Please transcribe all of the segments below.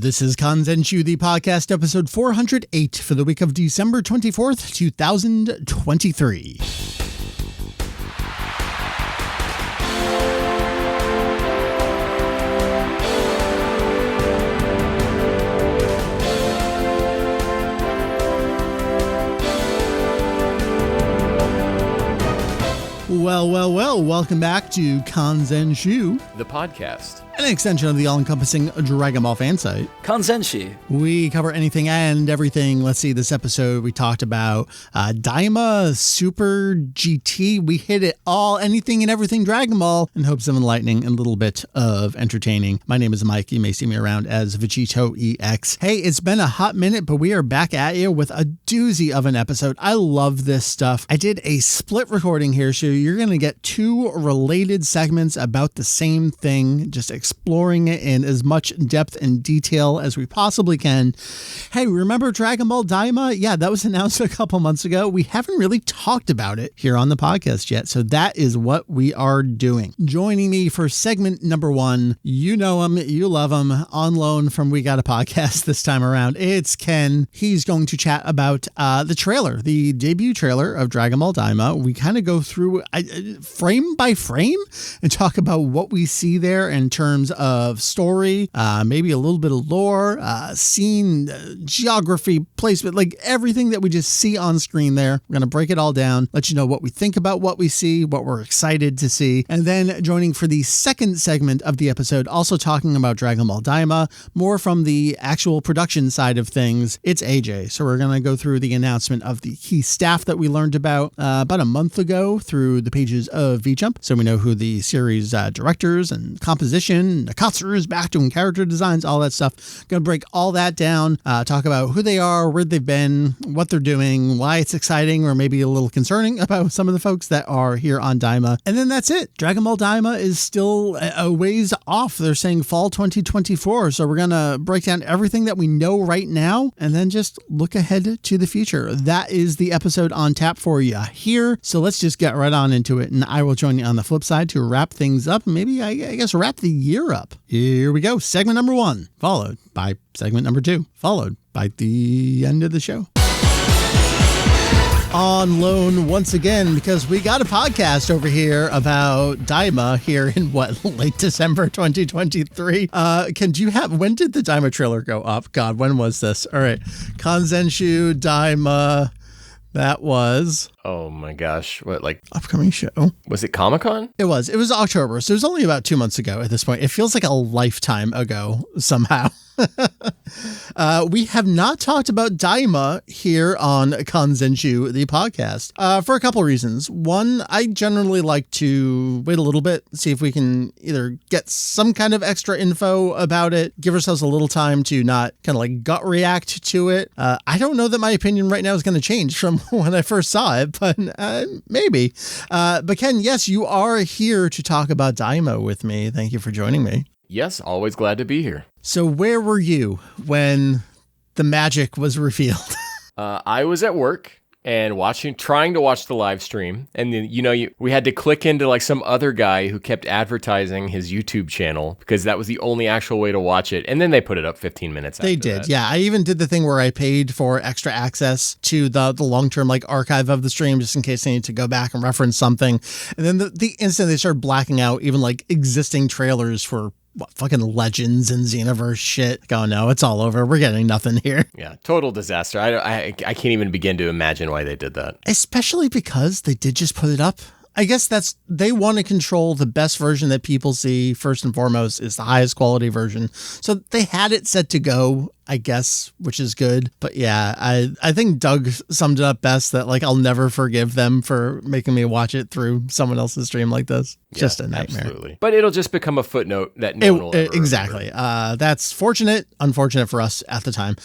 This is Kanzenshuu, the podcast, episode 408 for the week of December 24th, 2023. Well, welcome back to Kanzenshuu, the podcast. An extension of the all-encompassing Dragon Ball fan site. Kanzenshuu. We cover anything and everything. Let's see, this episode we talked about Daima, Super GT. We hit it all, anything and everything Dragon Ball, in hopes of enlightening and a little bit of entertaining. My name is Mike. You may see me around as Vegito EX. Hey, it's been a hot minute, but we are back at you with a doozy of an episode. I love this stuff. I did a split recording here, so you're going to get two related segments about the same thing, just exploring it in as much depth and detail as we possibly can. Hey, remember Dragon Ball Daima? Yeah, that was announced a couple months ago. We haven't really talked about it here on the podcast yet, so that is what we are doing. Joining me for segment number one, you know him, you love him, on loan from We Got a Podcast this time around. It's Ken. He's going to chat about the trailer, the debut trailer of Dragon Ball Daima. We kind of go through frame by frame and talk about what we see there in terms of story, maybe a little bit of lore, scene, geography, placement, like everything that we just see on screen there. We're going to break it all down, let you know what we think about what we see, what we're excited to see. And then joining for the second segment of the episode, also talking about Dragon Ball Daima, more from the actual production side of things, it's AJ. So we're going to go through the announcement of the key staff that we learned about a month ago through the pages of VJump. So we know who the series directors and composition, Nakatsu is back doing character designs, all that stuff. Gonna break all that down, talk about who they are, where they've been, what they're doing, why it's exciting or maybe a little concerning about some of the folks that are here on Daima. And then that's it. Dragon Ball Daima is still a ways off. They're saying fall 2024. So we're gonna break down everything that we know right now and then just look ahead to the future. That is the episode on tap for you here. So let's just get right on into it. And I will join you on the flip side to wrap things up. Maybe I guess wrap the year up. Here we go. Segment number one, followed by segment number two, followed by the end of the show. On loan once again, because we got a podcast over here about Daima here in late December 2023. When did the Daima trailer go up? God, when was this? All right. Kanzenshuu, Daima. That was... Oh my gosh. What, like... upcoming show. Was it Comic-Con? It was October. So it was only about 2 months ago at this point. It feels like a lifetime ago somehow. We have not talked about Daima here on Kanzenshuu, the podcast, for a couple of reasons. One, I generally like to wait a little bit, see if we can either get some kind of extra info about it, give ourselves a little time to not kind of like gut react to it. I don't know that my opinion right now is going to change from when I first saw it, but maybe. But Ken, yes, you are here to talk about Daima with me. Thank you for joining me. Yes, always glad to be here. So where were you when the magic was revealed? I was at work and trying to watch the live stream. And then, we had to click into like some other guy who kept advertising his YouTube channel because that was the only actual way to watch it. And then they put it up 15 minutes after They did. that. Yeah. I even did the thing where I paid for extra access to the long-term like archive of the stream just in case I need to go back and reference something. And then the instant they started blacking out even like existing trailers for fucking Legends and Xenoverse shit. Oh no, it's all over. We're getting nothing here. Yeah, total disaster. I can't even begin to imagine why they did that. Especially because they did just put it up. I guess they want to control the best version that people see first and foremost is the highest quality version. So they had it set to go, I guess, which is good. But yeah, I think Doug summed it up best that like I'll never forgive them for making me watch it through someone else's stream like this. Yeah, just a nightmare. Absolutely. But it'll just become a footnote that no one will ever exactly. That's fortunate, unfortunate for us at the time.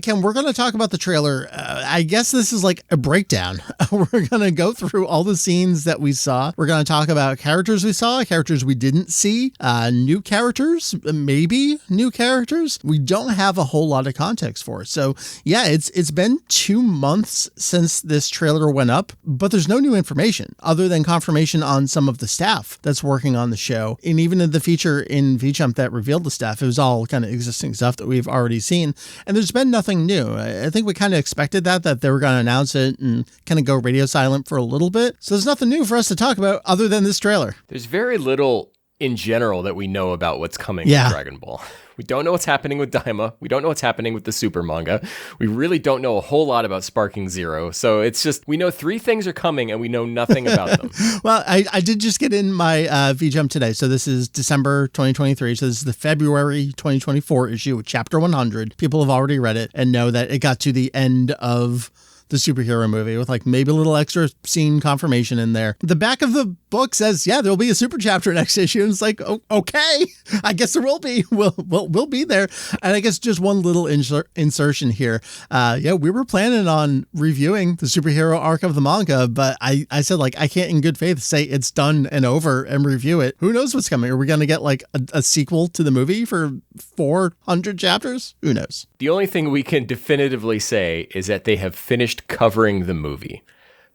Ken, we're going to talk about the trailer. I guess this is like a breakdown. We're going to go through all the scenes that we saw. We're going to talk about characters we saw, characters we didn't see, new characters, maybe new characters. We don't have a whole whole lot of context for it. So yeah, it's been 2 months since this trailer went up, but there's no new information other than confirmation on some of the staff that's working on the show. And even in the feature in VJump that revealed the staff, it was all kind of existing stuff that we've already seen. And there's been nothing new. I think we kind of expected that they were going to announce it and kind of go radio silent for a little bit. So there's nothing new for us to talk about other than this trailer. There's very little in general that we know about what's coming with Dragon Ball. We don't know what's happening with Daima. We don't know what's happening with the Super manga. We really don't know a whole lot about Sparking Zero. So it's just, we know 3 things are coming and we know nothing about them. Well, I did just get in my VJump today. So this is December 2023. So this is the February 2024 issue, chapter 100. People have already read it and know that it got to the end of the superhero movie with like maybe a little extra scene confirmation in there. The back of the book says, yeah, there'll be a super chapter next issue. And it's like, oh, okay, I guess there will be. We'll be there. And I guess just one little insertion here. We were planning on reviewing the superhero arc of the manga, but I said like, I can't in good faith say it's done and over and review it. Who knows what's coming? Are we going to get like a sequel to the movie for 400 chapters? Who knows? The only thing we can definitively say is that they have finished covering the movie,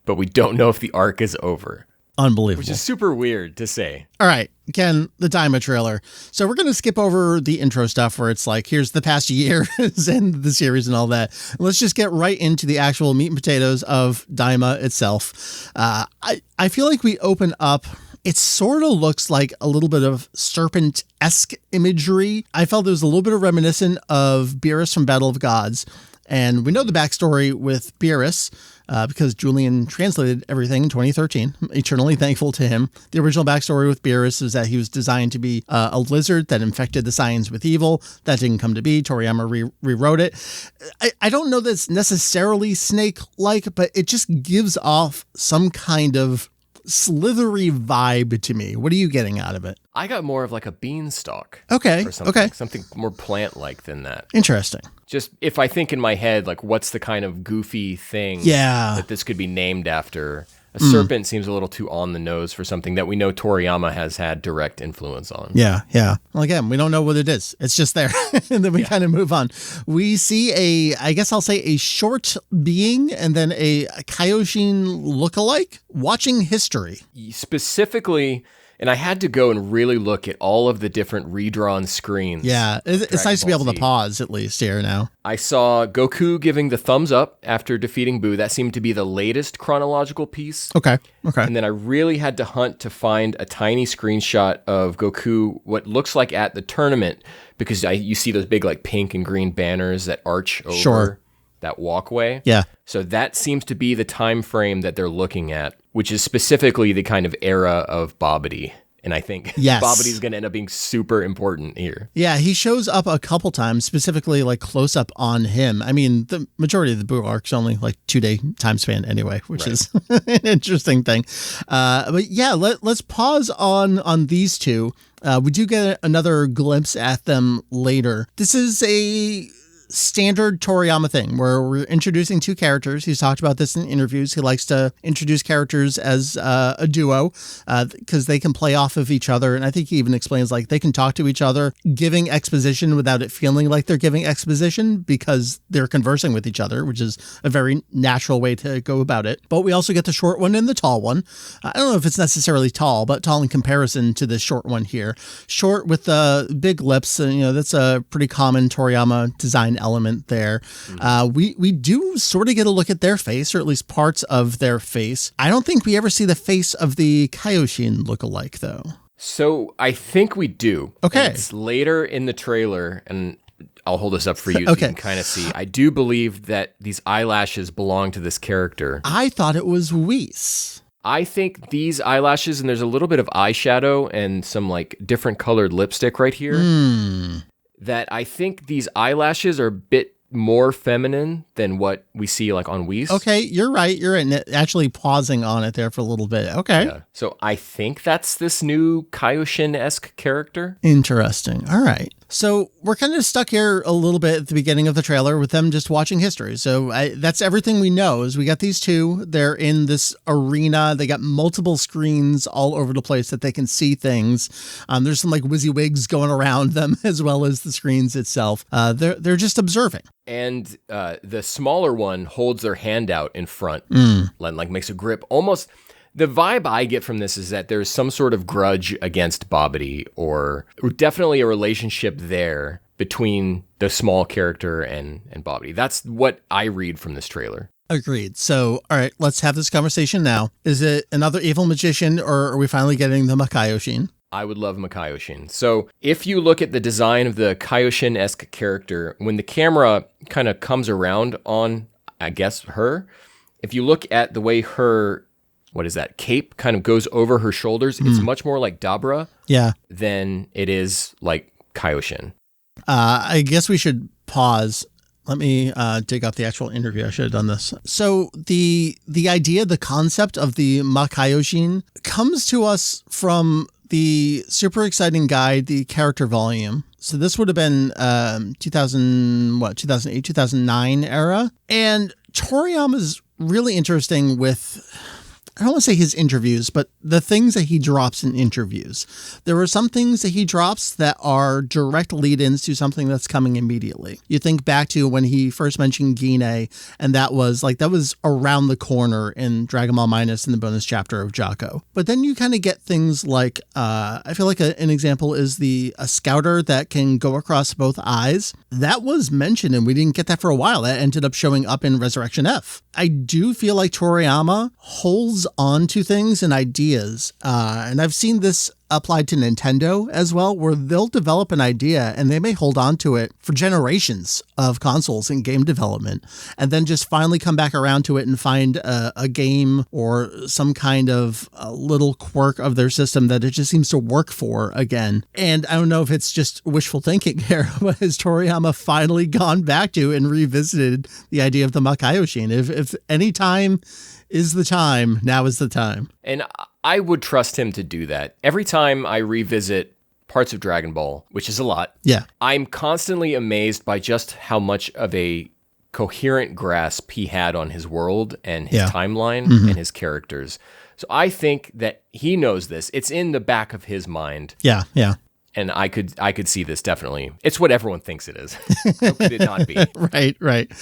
but we don't know if the arc is over. Unbelievable. Which is super weird to say. All right, Ken, the Daima trailer. So we're going to skip over the intro stuff where it's like, here's the past year and the series and all that. Let's just get right into the actual meat and potatoes of Daima itself. I feel like we open up. It sort of looks like a little bit of serpent-esque imagery. I felt it was a little bit of reminiscent of Beerus from Battle of Gods. And we know the backstory with Beerus because Julian translated everything in 2013. I'm eternally thankful to him. The original backstory with Beerus is that he was designed to be a lizard that infected the Saiyans with evil. That didn't come to be. Toriyama rewrote it. I don't know that it's necessarily snake-like, but it just gives off some kind of slithery vibe to me. What are you getting out of it? I got more of like a beanstalk. Okay. Or something, something more plant-like than that. Interesting. Just if I think in my head, like what's the kind of goofy thing that this could be named after? A serpent seems a little too on the nose for something that we know Toriyama has had direct influence on. Yeah. Well, again, we don't know what it is. It's just there. And then we kind of move on. We see I guess I'll say a short being and then a Kaioshin lookalike watching history. Specifically, and I had to go and really look at all of the different redrawn screens. Yeah, it's nice to be able to pause at least here now. I saw Goku giving the thumbs up after defeating Buu. That seemed to be the latest chronological piece. Okay. And then I really had to hunt to find a tiny screenshot of Goku, what looks like at the tournament, because you see those big like pink and green banners that arch over that walkway. Yeah. So that seems to be the time frame that they're looking at, which is specifically the kind of era of Babidi. And I think Babidi is going to end up being super important here. Yeah, he shows up a couple times, specifically like close up on him. I mean, the majority of the Buu arc's only like 2-day time span anyway, which is an interesting thing. But yeah, let's pause on these two. We do get another glimpse at them later. This is a standard Toriyama thing where we're introducing 2 characters. He's talked about this in interviews. He likes to introduce characters as a duo because they can play off of each other. And I think he even explains like they can talk to each other, giving exposition without it feeling like they're giving exposition because they're conversing with each other, which is a very natural way to go about it. But we also get the short one and the tall one. I don't know if it's necessarily tall, but tall in comparison to the short one here. Short with the big lips. That's a pretty common Toriyama design element there. We do sort of get a look at their face, or at least parts of their face. I don't think we ever see the face of the Kaioshin lookalike, though. So I think we do. Okay. And it's later in the trailer, and I'll hold this up for you so you can kind of see. I do believe that these eyelashes belong to this character. I thought it was Whis. I think these eyelashes, and there's a little bit of eyeshadow and some like different colored lipstick right here. That I think these eyelashes are a bit more feminine than what we see like on Whis. Okay, you're right. You're actually pausing on it there for a little bit. Okay. Yeah. So I think that's this new Kaioshin-esque character. Interesting. All right. So we're kind of stuck here a little bit at the beginning of the trailer with them just watching history. So that's everything we know is we got these two. They're in this arena. They got multiple screens all over the place that they can see things. There's some like WYSIWYGs going around them as well as the screens itself. They're just observing. And the smaller one holds their hand out in front, like makes a grip. Almost the vibe I get from this is that there's some sort of grudge against Babidi, or definitely a relationship there between the small character and Babidi. That's what I read from this trailer. Agreed. So, all right, let's have this conversation now. Is it another evil magician, or are we finally getting the Kaioshin? I would love Kaioshin. So if you look at the design of the Kaioshin-esque character, when the camera kind of comes around on, I guess, her, if you look at the way her, what is that, cape kind of goes over her shoulders, it's much more like Dabra than it is like Kaioshin. I guess we should pause. Let me dig up the actual interview. I should have done this. So the idea, the concept of the Kaioshin comes to us from the super exciting guide, the character volume. So this would have been 2008, 2009 era. And Toriyama's really interesting with, I don't want to say his interviews, but the things that he drops in interviews. There are some things that he drops that are direct lead-ins to something that's coming immediately. You think back to when he first mentioned Gine, and that was around the corner in Dragon Ball Minus in the bonus chapter of Jocko. But then you kind of get things like, I feel like an example is a scouter that can go across both eyes. That was mentioned, and we didn't get that for a while. That ended up showing up in Resurrection F. I do feel like Toriyama holds on to things and ideas. And I've seen this applied to Nintendo as well, where they'll develop an idea and they may hold on to it for generations of consoles and game development, and then just finally come back around to it and find a game or some kind of little quirk of their system that it just seems to work for again. And I don't know if it's just wishful thinking here, but has Toriyama finally gone back to and revisited the idea of the Kaioshin? If any time is the time, now is the time. And I would trust him to do that. Every time I revisit parts of Dragon Ball, which is a lot, I'm constantly amazed by just how much of a coherent grasp he had on his world and his timeline and his characters. So I think that he knows this. It's in the back of his mind. Yeah. And I could see this definitely. It's what everyone thinks it is. How could it not be? Right.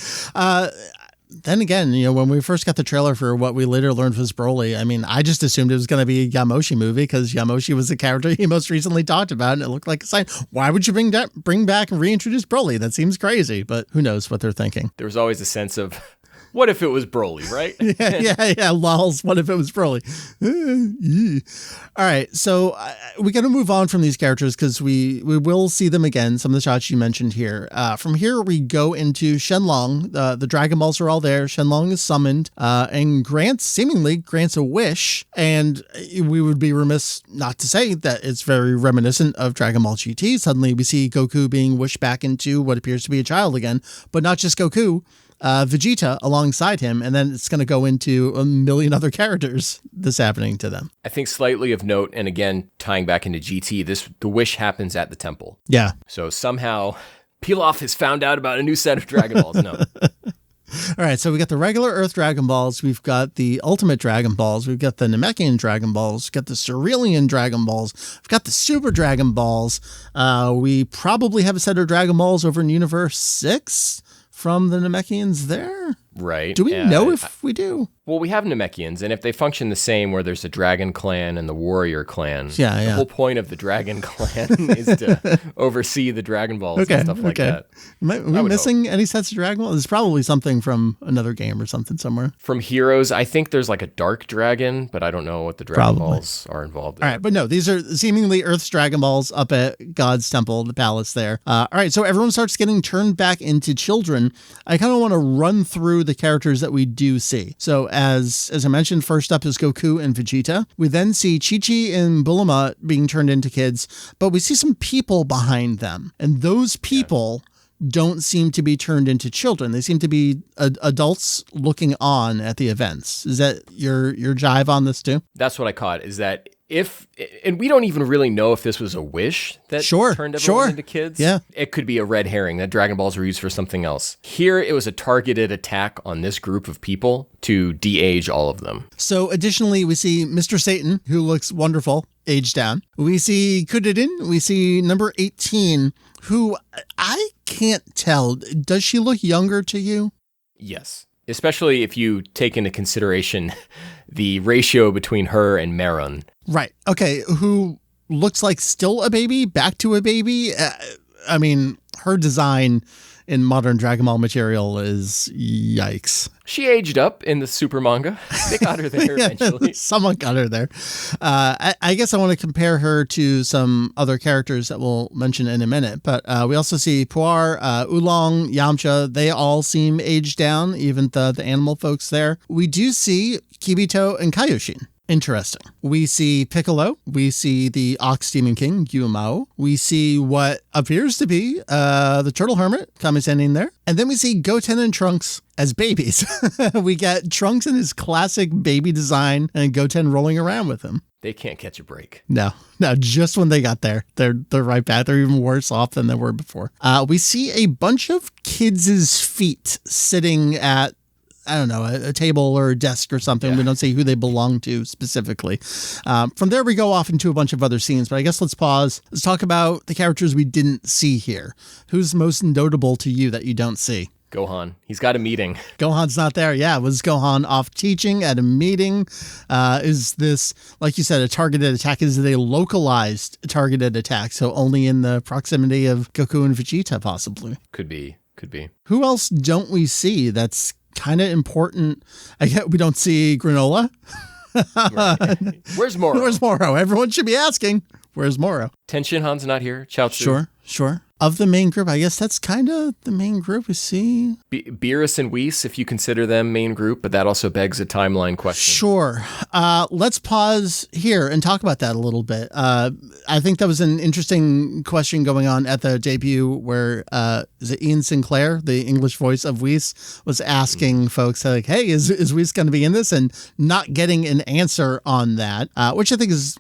Then again, when we first got the trailer for what we later learned was Broly, I mean, I just assumed it was going to be a Yamoshi movie because Yamoshi was the character he most recently talked about, and it looked like a sign. Why would you bring back and reintroduce Broly? That seems crazy, but who knows what they're thinking. There was always a sense of, what if it was Broly, right? yeah, lols, what if it was Broly? All right, so we got to move on from these characters because we will see them again, some of the shots you mentioned here. From here, we go into Shenlong. The Dragon Balls are all there. Shenlong is summoned and seemingly grants a wish, and we would be remiss not to say that it's very reminiscent of Dragon Ball GT. Suddenly, we see Goku being wished back into what appears to be a child again, but not just Goku. Vegeta alongside him, and then it's going to go into a million other characters that's happening to them. I think slightly of note, and again, tying back into GT, the wish happens at the temple. Yeah. So somehow Pilaf has found out about a new set of Dragon Balls. No. All right, so we got the regular Earth Dragon Balls, we've got the Ultimate Dragon Balls, we've got the Namekian Dragon Balls, we've got the Cerealian Dragon Balls, we've got the Super Dragon Balls. We probably have a set of Dragon Balls over in Universe 6 from the Namekians there. Right. Do we know if we do? Well, we have Namekians, and if they function the same, where there's a Dragon Clan and the Warrior Clan, the whole point of the Dragon Clan is to oversee the Dragon Balls and stuff like that. Are we missing any sets of Dragon Balls? There's probably something from another game or something somewhere. From Heroes, I think there's like a Dark Dragon, but I don't know what the Dragon Balls are involved in. All right, but no, these are seemingly Earth's Dragon Balls up at God's temple, the palace there. All right, so everyone starts getting turned back into children. I kind of want to run through the characters that we do see. So as I mentioned, first up is Goku and Vegeta. We then see Chi-Chi and Bulma being turned into kids, but we see some people behind them. And those people don't seem to be turned into children. They seem to be adults looking on at the events. Is that your jive on this too? That's what I caught, is that and we don't even really know if this was a wish that turned everyone into kids. Yeah. It could be a red herring that Dragon Balls were used for something else. Here, it was a targeted attack on this group of people to de-age all of them. So additionally, we see Mr. Satan, who looks wonderful, aged down. We see Kuririn. We see number 18, who I can't tell. Does she look younger to you? Yes. Especially if you take into consideration the ratio between her and Meron. Right. Okay. Who looks like still a baby, back to a baby. I mean, her design in modern Dragon Ball material is yikes. She aged up in the super manga. They got her there eventually. Someone got her there. I guess I want to compare her to some other characters that we'll mention in a minute. But we also see Puar, Oolong, Yamcha. They all seem aged down, even the animal folks there. We do see Kibito and Kaioshin. Interesting. We see Piccolo. We see the Ox Demon King, Gyumao. We see what appears to be the Turtle Hermit standing there. And then we see Goten and Trunks as babies. We get Trunks in his classic baby design and Goten rolling around with him. They can't catch a break. No, just when they got there, they're right back. They're even worse off than they were before. We see a bunch of kids' feet sitting at, I don't know, a table or a desk or something. Yeah. We don't see who they belong to specifically. From there, we go off into a bunch of other scenes, but I guess let's pause. Let's talk about the characters we didn't see here. Who's most notable to you that you don't see? Gohan. He's got a meeting. Gohan's not there. Yeah, was Gohan off teaching at a meeting? Is this, like you said, a targeted attack? Is it a localized targeted attack? So only in the proximity of Goku and Vegeta, possibly? Could be. Who else don't we see that's kind of important? I get we don't see Granola. Right. Where's Moro? Where's Moro? Everyone should be asking, where's Moro? Tenshinhan's not here. Chaozu. Sure. Of the main group, I guess that's kind of the main group we see. Beerus and Whis, if you consider them main group, but that also begs a timeline question. Sure. Let's pause here and talk about that a little bit. I think that was an interesting question going on at the debut where is it Ian Sinclair, the English voice of Whis, was asking folks like, hey, is Whis going to be in this? And not getting an answer on that, which I think is,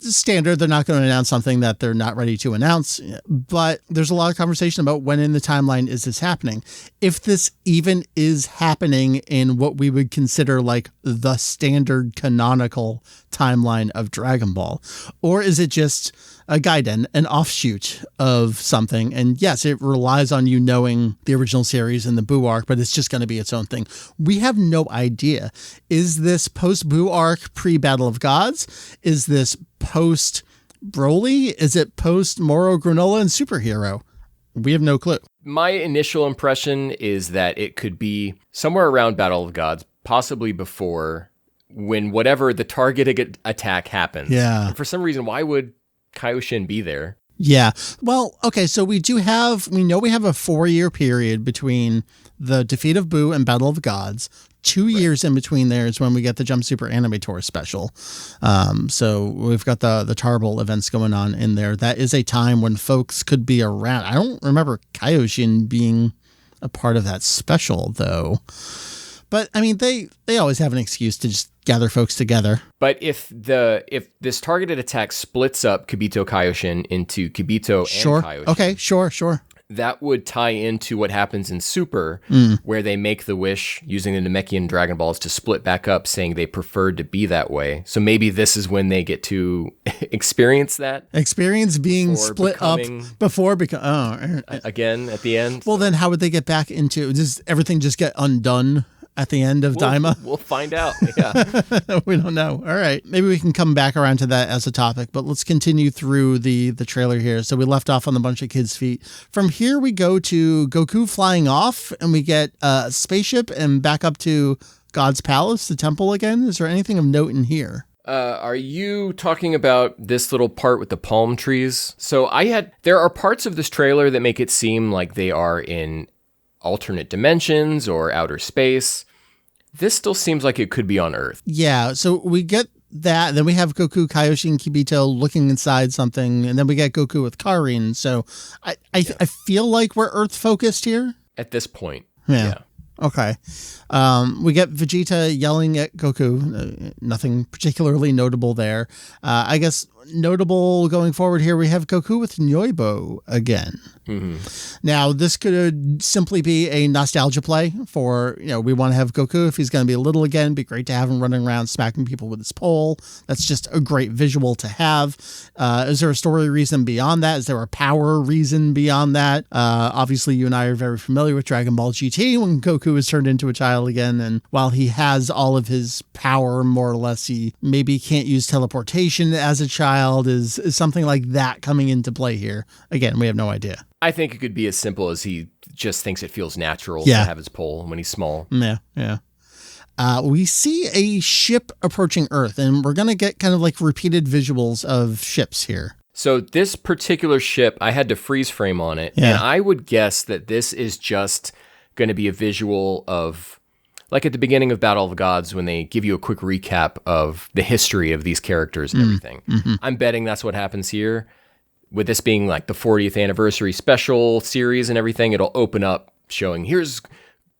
standard. They're not going to announce something that they're not ready to announce, but there's a lot of conversation about when in the timeline is this happening. If this even is happening in what we would consider like the standard canonical timeline of Dragon Ball, or is it just a Gaiden, an offshoot of something? And yes, it relies on you knowing the original series and the Buu arc, but it's just going to be its own thing. We have no idea. Is this post-Buu arc, pre-Battle of Gods? Is this post-Broly? Is it post-Moro, Granola, and Superhero? We have no clue. My initial impression is that it could be somewhere around Battle of Gods, possibly before, when whatever the targeted attack happens. Yeah. And for some reason, why would Kaioshin be there? Yeah. Well, okay, so we know we have a 4-year period between the defeat of Buu and Battle of Gods. 2 years in between there is when we get the Jump Super Anime Tour special. So we've got the Tarbell events going on in there. That is a time when folks could be around. I don't remember Kaioshin being a part of that special, though. But, I mean, they always have an excuse to just gather folks together. But if this targeted attack splits up Kibito Kaioshin into Kibito and Kaioshin. Okay, sure. That would tie into what happens in Super, where they make the wish using the Namekian Dragon Balls to split back up, saying they preferred to be that way. So maybe this is when they get to experience that. Experience being split up before again at the end. Well, then how would they get back into? Does everything just get undone at the end of Daima? We'll find out. Yeah. We don't know. All right. Maybe we can come back around to that as a topic, but let's continue through the trailer here. So we left off on the bunch of kids' feet. From here, we go to Goku flying off and we get a spaceship and back up to God's Palace, the temple again. Is there anything of note in here? Are you talking about this little part with the palm trees? So there are parts of this trailer that make it seem like they are in alternate dimensions or outer space. This still seems like it could be on Earth. Yeah, so we get that. Then we have Goku, Kaioshin, Kibito looking inside something, and then we get Goku with Karin. So I feel like we're Earth focused here at this point. Yeah. Okay. We get Vegeta yelling at Goku. Nothing particularly notable there. I guess notable going forward here, we have Goku with Nyoibo again. Now, this could simply be a nostalgia play for, we want to have Goku. If he's going to be little again, it'd be great to have him running around smacking people with his pole. That's just a great visual to have. Is there a story reason beyond that? Is there a power reason beyond that? Obviously, you and I are very familiar with Dragon Ball GT when Goku is turned into a child again. And while he has all of his power, more or less, he maybe can't use teleportation as a child. Is something like that coming into play here? Again, we have no idea. I think it could be as simple as he just thinks it feels natural to have his pole when he's small. Yeah. We see a ship approaching Earth, and we're going to get kind of like repeated visuals of ships here. So this particular ship, I had to freeze frame on it, and I would guess that this is just going to be a visual of, like at the beginning of Battle of the Gods, when they give you a quick recap of the history of these characters and everything. I'm betting that's what happens here. With this being like the 40th anniversary special series and everything, it'll open up showing, here's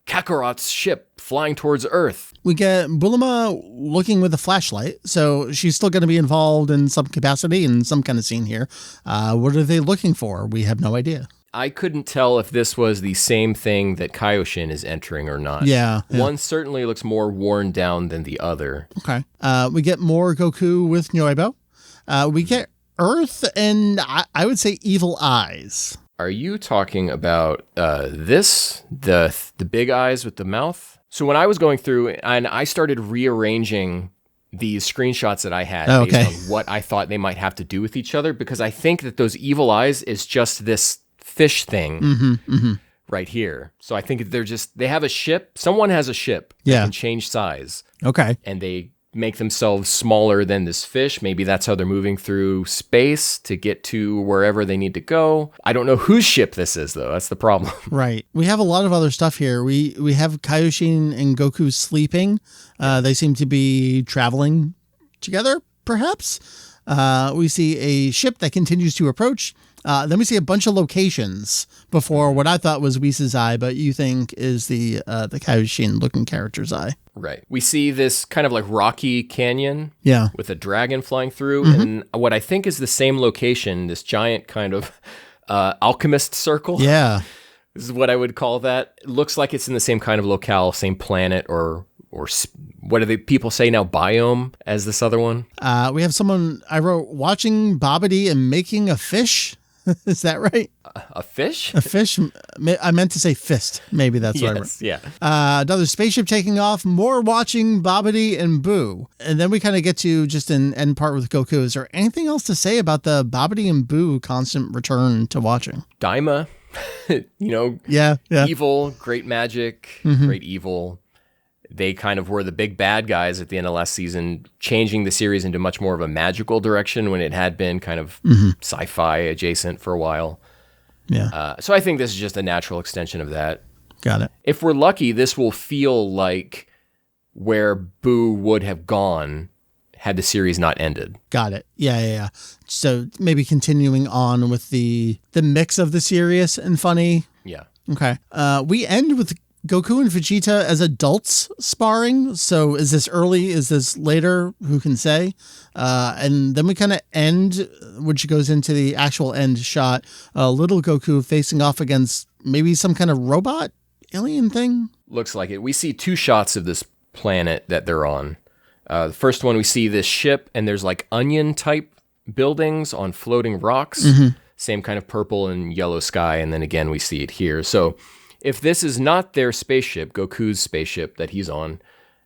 Kakarot's ship flying towards Earth. We get Bulma looking with a flashlight, so she's still going to be involved in some capacity in some kind of scene here. What are they looking for? We have no idea. I couldn't tell if this was the same thing that Kaioshin is entering or not. Yeah. One certainly looks more worn down than the other. Okay. We get more Goku with Nyoibo. We get Earth and I would say evil eyes. Are you talking about this? The big eyes with the mouth? So when I was going through and I started rearranging these screenshots that I had based on what I thought they might have to do with each other, because I think that those evil eyes is just this fish thing right here. So I think they have a ship. Someone has a ship that can change size. Okay. And they make themselves smaller than this fish. Maybe that's how they're moving through space to get to wherever they need to go. I don't know whose ship this is, though. That's the problem. Right. We have a lot of other stuff here. We have Kaioshin and Goku sleeping. They seem to be traveling together, perhaps. We see a ship that continues to approach. Then we see a bunch of locations before what I thought was Whis' eye, but you think is the Kaioshin looking character's eye. Right. We see this kind of like rocky canyon with a dragon flying through. And what I think is the same location, this giant kind of alchemist circle. Yeah. This is what I would call that. It looks like it's in the same kind of locale, same planet, or what do the people say now, biome, as this other one? We have someone, I wrote, watching Babidi and making a fish. Is that right? A fish? A fish? I meant to say fist. Maybe that's what I wrote. Yeah. Another spaceship taking off, more watching Babidi and Boo. And then we kind of get to just an end part with Goku. Is there anything else to say about the Babidi and Boo constant return to watching? Daima, evil, great magic, great evil. They kind of were the big bad guys at the end of last season, changing the series into much more of a magical direction when it had been kind of sci-fi adjacent for a while. Yeah. So I think this is just a natural extension of that. Got it. If we're lucky, this will feel like where Boo would have gone had the series not ended. Got it. Yeah. So maybe continuing on with the mix of the serious and funny. Yeah. Okay. We end with Goku and Vegeta as adults sparring. So is this early? Is this later? Who can say? And then we kind of end, which goes into the actual end shot. Little Goku facing off against maybe some kind of robot alien thing. Looks like it. We see two shots of this planet that they're on. The first one, we see this ship, and there's like onion type buildings on floating rocks. Same kind of purple and yellow sky. And then again, we see it here. So if this is not their spaceship, Goku's spaceship that he's on,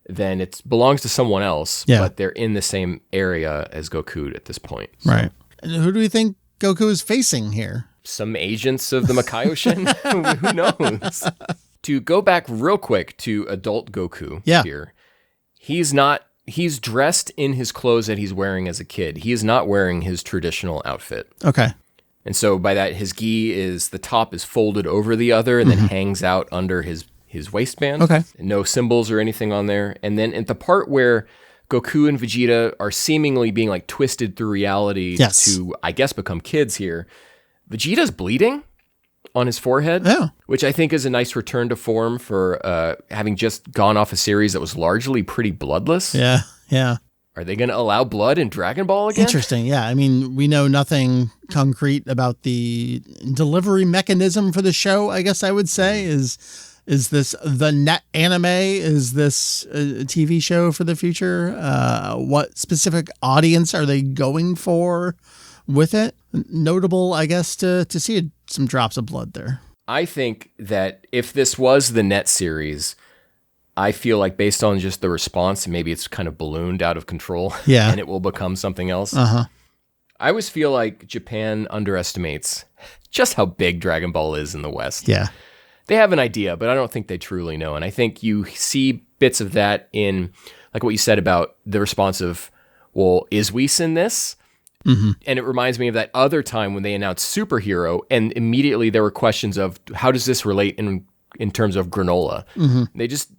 then it belongs to someone else, but they're in the same area as Goku at this point. So. Right. And who do we think Goku is facing here? Some agents of the Kaioshin? Who knows? To go back real quick to adult Goku here, he's dressed in his clothes that he's wearing as a kid. He is not wearing his traditional outfit. Okay. And so by that, his gi is, the top is folded over the other and then hangs out under his waistband. Okay. No symbols or anything on there. And then at the part where Goku and Vegeta are seemingly being like twisted through reality to, I guess, become kids here, Vegeta's bleeding on his forehead, which I think is a nice return to form for having just gone off a series that was largely pretty bloodless. Yeah, yeah. Are they going to allow blood in Dragon Ball again? Interesting, yeah. I mean, we know nothing concrete about the delivery mechanism for the show, I guess I would say. Is this the net anime? Is this a TV show for the future? What specific audience are they going for with it? Notable, I guess, to see some drops of blood there. I think that if this was the net series, I feel like based on just the response, maybe it's kind of ballooned out of control. Yeah. And it will become something else. Uh-huh. I always feel like Japan underestimates just how big Dragon Ball is in the West. Yeah. They have an idea, but I don't think they truly know. And I think you see bits of that in, like what you said about the response of, well, is Whis in this? Mm-hmm. And it reminds me of that other time when they announced Superhero, and immediately there were questions of, how does this relate in terms of granola? Mm-hmm. They just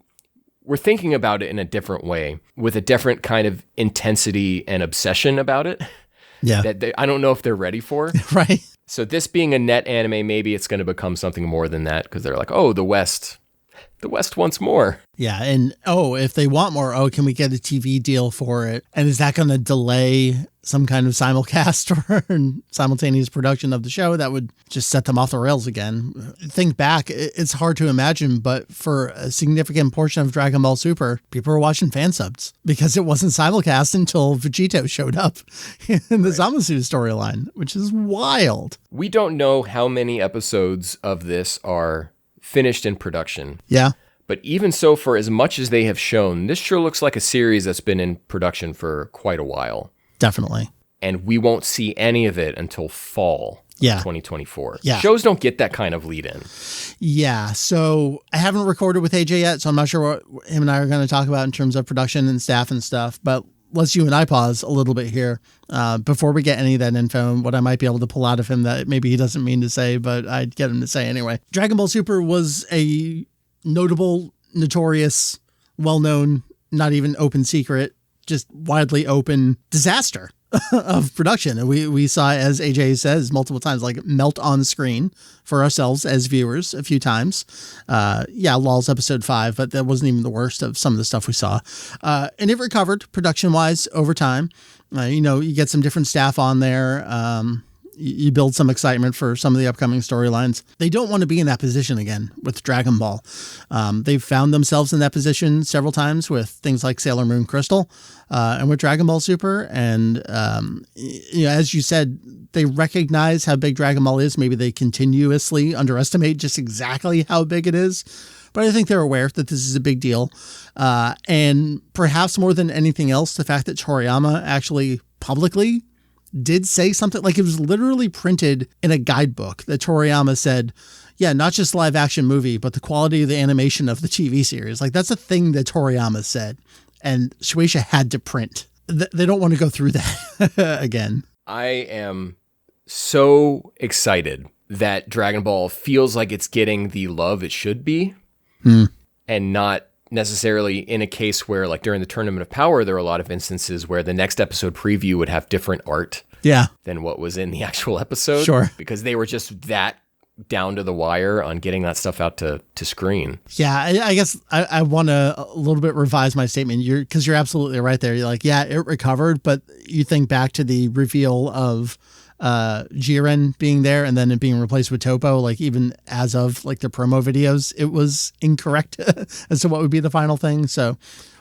were thinking about it in a different way, with a different kind of intensity and obsession about it. Yeah. That I don't know if they're ready for. Right. So this being a net anime, maybe it's going to become something more than that, because they're like, oh, the West wants more. Yeah, and if they want more, can we get a TV deal for it? And is that going to delay some kind of simulcast or simultaneous production of the show that would just set them off the rails again? Think back, it's hard to imagine, but for a significant portion of Dragon Ball Super, people were watching fan subs because it wasn't simulcast until Vegito showed up in the Zamasu storyline, which is wild. We don't know how many episodes of this are finished in production. Yeah. But even so, for as much as they have shown, this sure looks like a series that's been in production for quite a while. Definitely. And we won't see any of it until fall 2024. Yeah. Shows don't get that kind of lead in. Yeah. So I haven't recorded with AJ yet, so I'm not sure what him and I are going to talk about in terms of production and staff and stuff. But let's you and I pause a little bit here before we get any of that info and what I might be able to pull out of him that maybe he doesn't mean to say, but I'd get him to say anyway. Dragon Ball Super was a notable, notorious, well-known, not even open secret, just widely open disaster of production. And we saw, as AJ says multiple times, like melt on screen for ourselves as viewers a few times. LOL's episode 5, but that wasn't even the worst of some of the stuff we saw. And it recovered production-wise over time. You get some different staff on there. You build some excitement for some of the upcoming storylines. They don't want to be in that position again with Dragon Ball. They've found themselves in that position several times with things like Sailor Moon Crystal and with Dragon Ball Super. And, as you said, they recognize how big Dragon Ball is. Maybe they continuously underestimate just exactly how big it is. But I think they're aware that this is a big deal. And perhaps more than anything else, the fact that Toriyama actually publicly did say something, like it was literally printed in a guidebook that Toriyama said, yeah, not just live action movie, but the quality of the animation of the TV series. Like that's a thing that Toriyama said, and Shueisha had to print. They don't want to go through that again. I am so excited that Dragon Ball feels like it's getting the love it should be, and not necessarily in a case where, like during the Tournament of Power, there are a lot of instances where the next episode preview would have different art than what was in the actual episode. Sure. Because they were just that down to the wire on getting that stuff out to screen. Yeah, I guess I want to a little bit revise my statement. Because you're absolutely right there. You're like, yeah, it recovered, but you think back to the reveal of Jiren being there and then it being replaced with Topo, like even as of like the promo videos, it was incorrect as to what would be the final thing. So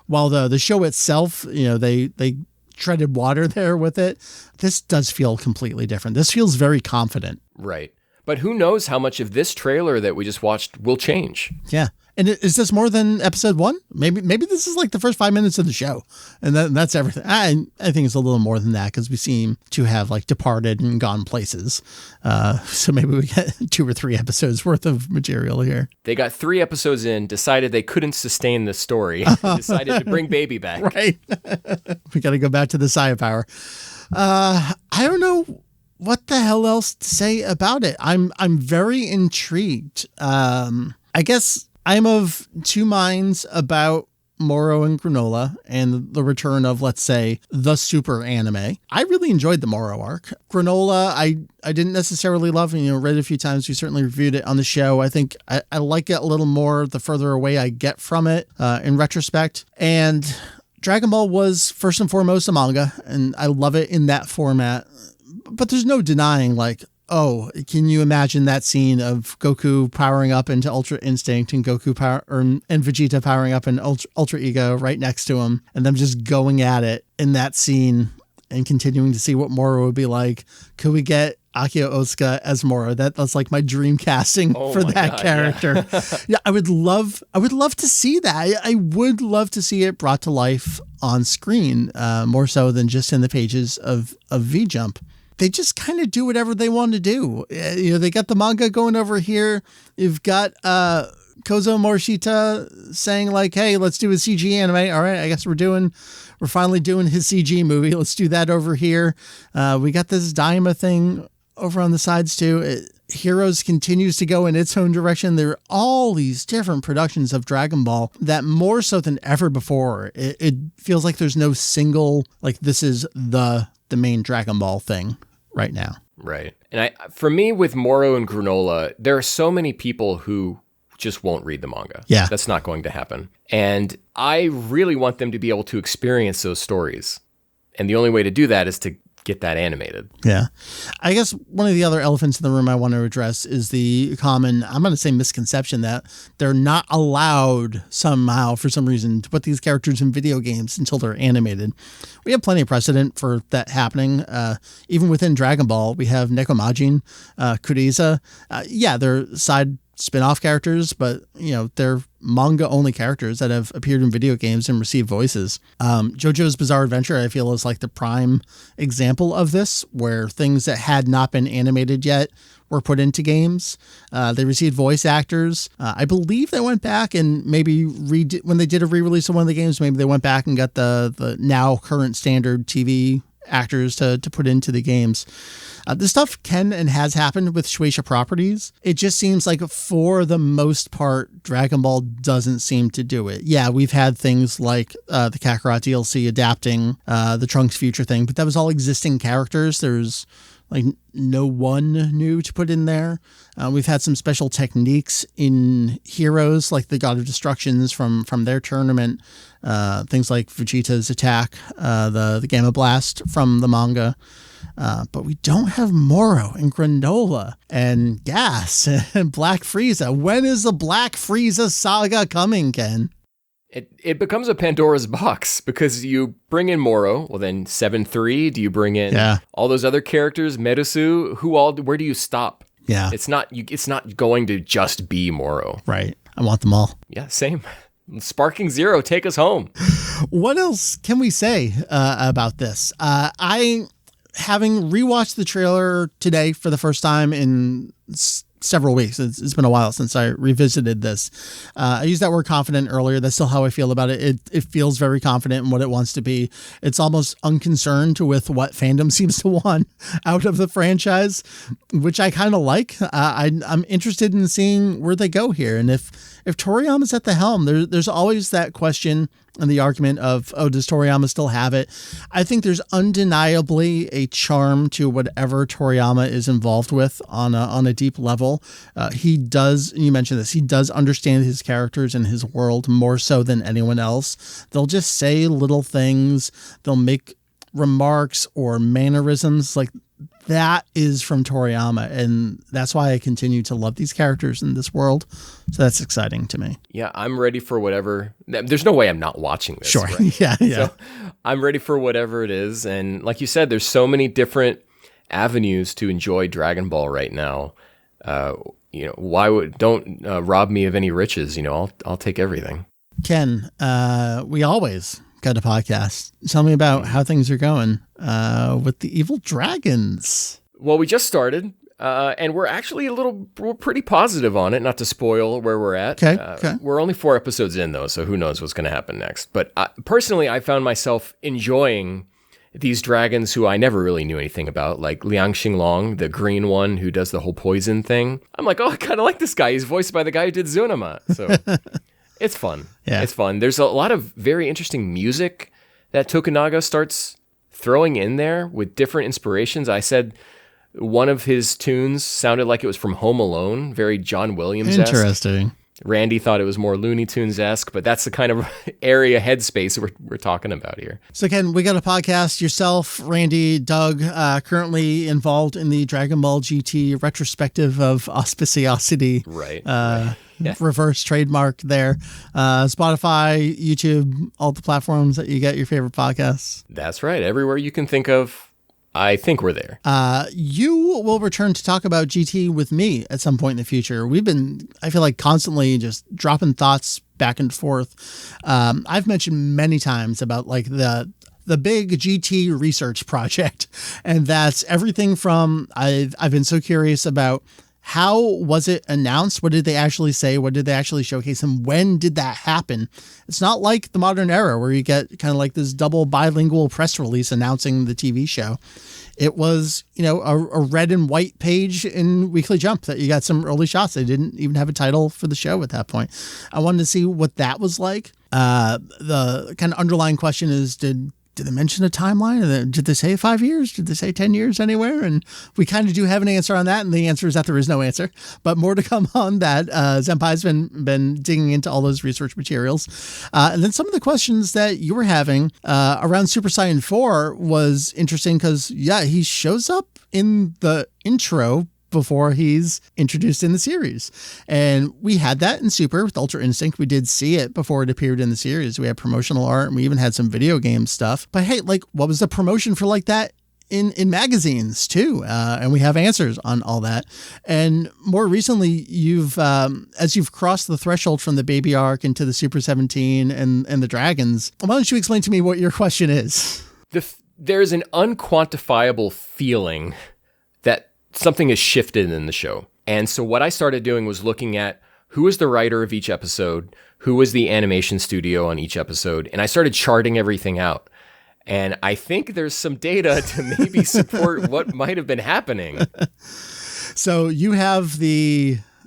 while the show itself, they treaded water there with it, this does feel completely different. This feels very confident. Right. But who knows how much of this trailer that we just watched will change. Yeah. And is this more than episode 1? Maybe this is like the first 5 minutes of the show, and that's everything. I think it's a little more than that because we seem to have like departed and gone places. So maybe we get 2 or 3 episodes worth of material here. They got 3 episodes in, decided they couldn't sustain this story, and decided to bring Baby back. Right. We got to go back to the Saya power. I don't know what the hell else to say about it. I'm very intrigued. I guess I'm of 2 minds about Moro and Granola and the return of, let's say, the super anime. I really enjoyed the Moro arc. Granola, I didn't necessarily love, read it a few times. We certainly reviewed it on the show. I think I like it a little more the further away I get from it in retrospect. And Dragon Ball was first and foremost a manga, and I love it in that format. But there's no denying, like, oh, can you imagine that scene of Goku powering up into Ultra Instinct and and Vegeta powering up in Ultra Ego right next to him, and them just going at it in that scene and continuing to see what Moro would be like? Could we get Akio Otsuka as Moro? That's like my dream casting for that character. Yeah. I would love to see that. I would love to see it brought to life on screen, more so than just in the pages of V-Jump. They just kind of do whatever they want to do. They got the manga going over here. You've got Kozo Morishita saying like, hey, let's do a CG anime. All right, I guess we're finally doing his CG movie. Let's do that over here. We got this Daima thing over on the sides too. Heroes continues to go in its own direction. There are all these different productions of Dragon Ball that more so than ever before, it feels like there's no single, like, this is the main Dragon Ball thing right now. Right. And for me with Moro and Granola, there are so many people who just won't read the manga. Yeah. That's not going to happen. And I really want them to be able to experience those stories. And the only way to do that is to get that animated. Yeah. I guess one of the other elephants in the room I want to address is the common, I'm going to say misconception, that they're not allowed somehow, for some reason, to put these characters in video games until they're animated. We have plenty of precedent for that happening. Even within Dragon Ball, we have Nekomajin, Kuriza. Yeah, they're side spin-off characters, but they're manga-only characters that have appeared in video games and received voices. JoJo's Bizarre Adventure, I feel, is like the prime example of this, where things that had not been animated yet were put into games. They received voice actors. I believe they went back and maybe when they did a re-release of one of the games, maybe they went back and got the now current standard TV actors to put into the games. This stuff can and has happened with Shueisha properties. It just seems like for the most part, Dragon Ball doesn't seem to do it. Yeah, we've had things like the Kakarot DLC adapting the Trunks Future thing, but that was all existing characters. There's like no one new to put in there. We've had some special techniques in Heroes, like the God of Destructions from their tournament. Things like Vegeta's attack, the Gamma Blast from the manga. But we don't have Moro and Granola and Gas and Black Frieza. When is the Black Frieza saga coming, Ken? It becomes a Pandora's box because you bring in Moro, well then 7-3, do you bring in all those other characters, Merusu, where do you stop? Yeah. It's not going to just be Moro. Right. I want them all. Yeah, same. Sparking Zero, take us home. What else can we say about this? Having rewatched the trailer today for the first time in several weeks. It's been a while since I revisited this. I used that word confident earlier. That's still how I feel about it. It feels very confident in what it wants to be. It's almost unconcerned with what fandom seems to want out of the franchise, which I kind of like. I'm interested in seeing where they go here. And if Toriyama's at the helm, there's always that question and the argument of, oh, does Toriyama still have it? I think there's undeniably a charm to whatever Toriyama is involved with on a deep level. He does, you mentioned this, he does understand his characters and his world more so than anyone else. They'll just say little things. They'll make remarks or mannerisms like that is from Toriyama, and that's why I continue to love these characters in this world. So that's exciting to me. Yeah, I'm ready for whatever. There's no way I'm not watching this. Sure. Right? Yeah. So I'm ready for whatever it is. And like you said, there's so many different avenues to enjoy Dragon Ball right now. Don't rob me of any riches. I'll take everything. Ken, we always got a podcast. Tell me about how things are going with the Evil Dragons. Well, we just started, and we're actually we're pretty positive on it, not to spoil where we're at. Okay. We're only 4 episodes in, though, so who knows what's going to happen next. But personally, I found myself enjoying these dragons who I never really knew anything about, like Liang Xinglong, the green one who does the whole poison thing. I'm like, oh, I kind of like this guy. He's voiced by the guy who did Zunama. So It's fun. Yeah. It's fun. There's a lot of very interesting music that Tokunaga starts throwing in there with different inspirations. I said one of his tunes sounded like it was from Home Alone, very John Williams-esque. Interesting. Randy thought it was more Looney Tunes-esque, but that's the kind of area headspace we're talking about here. So, Ken, we got a podcast. Yourself, Randy, Doug, currently involved in the Dragon Ball GT retrospective of Auspiciosity. Right. Yeah. Reverse trademark there. Spotify, YouTube, all the platforms that you get your favorite podcasts. That's right. Everywhere you can think of, I think we're there. You will return to talk about GT with me at some point in the future. We've been, I feel like, constantly just dropping thoughts back and forth. I've mentioned many times about like the big GT research project, and that's everything from I've been so curious about how was it announced? What did they actually say? What did they actually showcase? And when did that happen? It's not like the modern era where you get kind of like this double bilingual press release announcing the TV show. It was, a red and white page in Weekly Jump that you got some early shots. They didn't even have a title for the show at that point. I wanted to see what that was like. The kind of underlying question is, did they mention a timeline? Did they say 5 years? Did they say 10 years anywhere? And we kind of do have an answer on that. And the answer is that there is no answer, but more to come on that. Senpai's been digging into all those research materials. And then some of the questions that you were having around Super Saiyan 4 was interesting because, he shows up in the intro before he's introduced in the series. And we had that in Super with Ultra Instinct. We did see it before it appeared in the series. We had promotional art and we even had some video game stuff. But hey, like, what was the promotion for like that in magazines too? And we have answers on all that. And more recently, you've as you've crossed the threshold from the baby arc into the Super 17 and the Dragons, why don't you explain to me what your question is? There's an unquantifiable feeling that something has shifted in the show. And so what I started doing was looking at who was the writer of each episode, who was the animation studio on each episode, and I started charting everything out. And I think there's some data to maybe support what might have been happening. So you have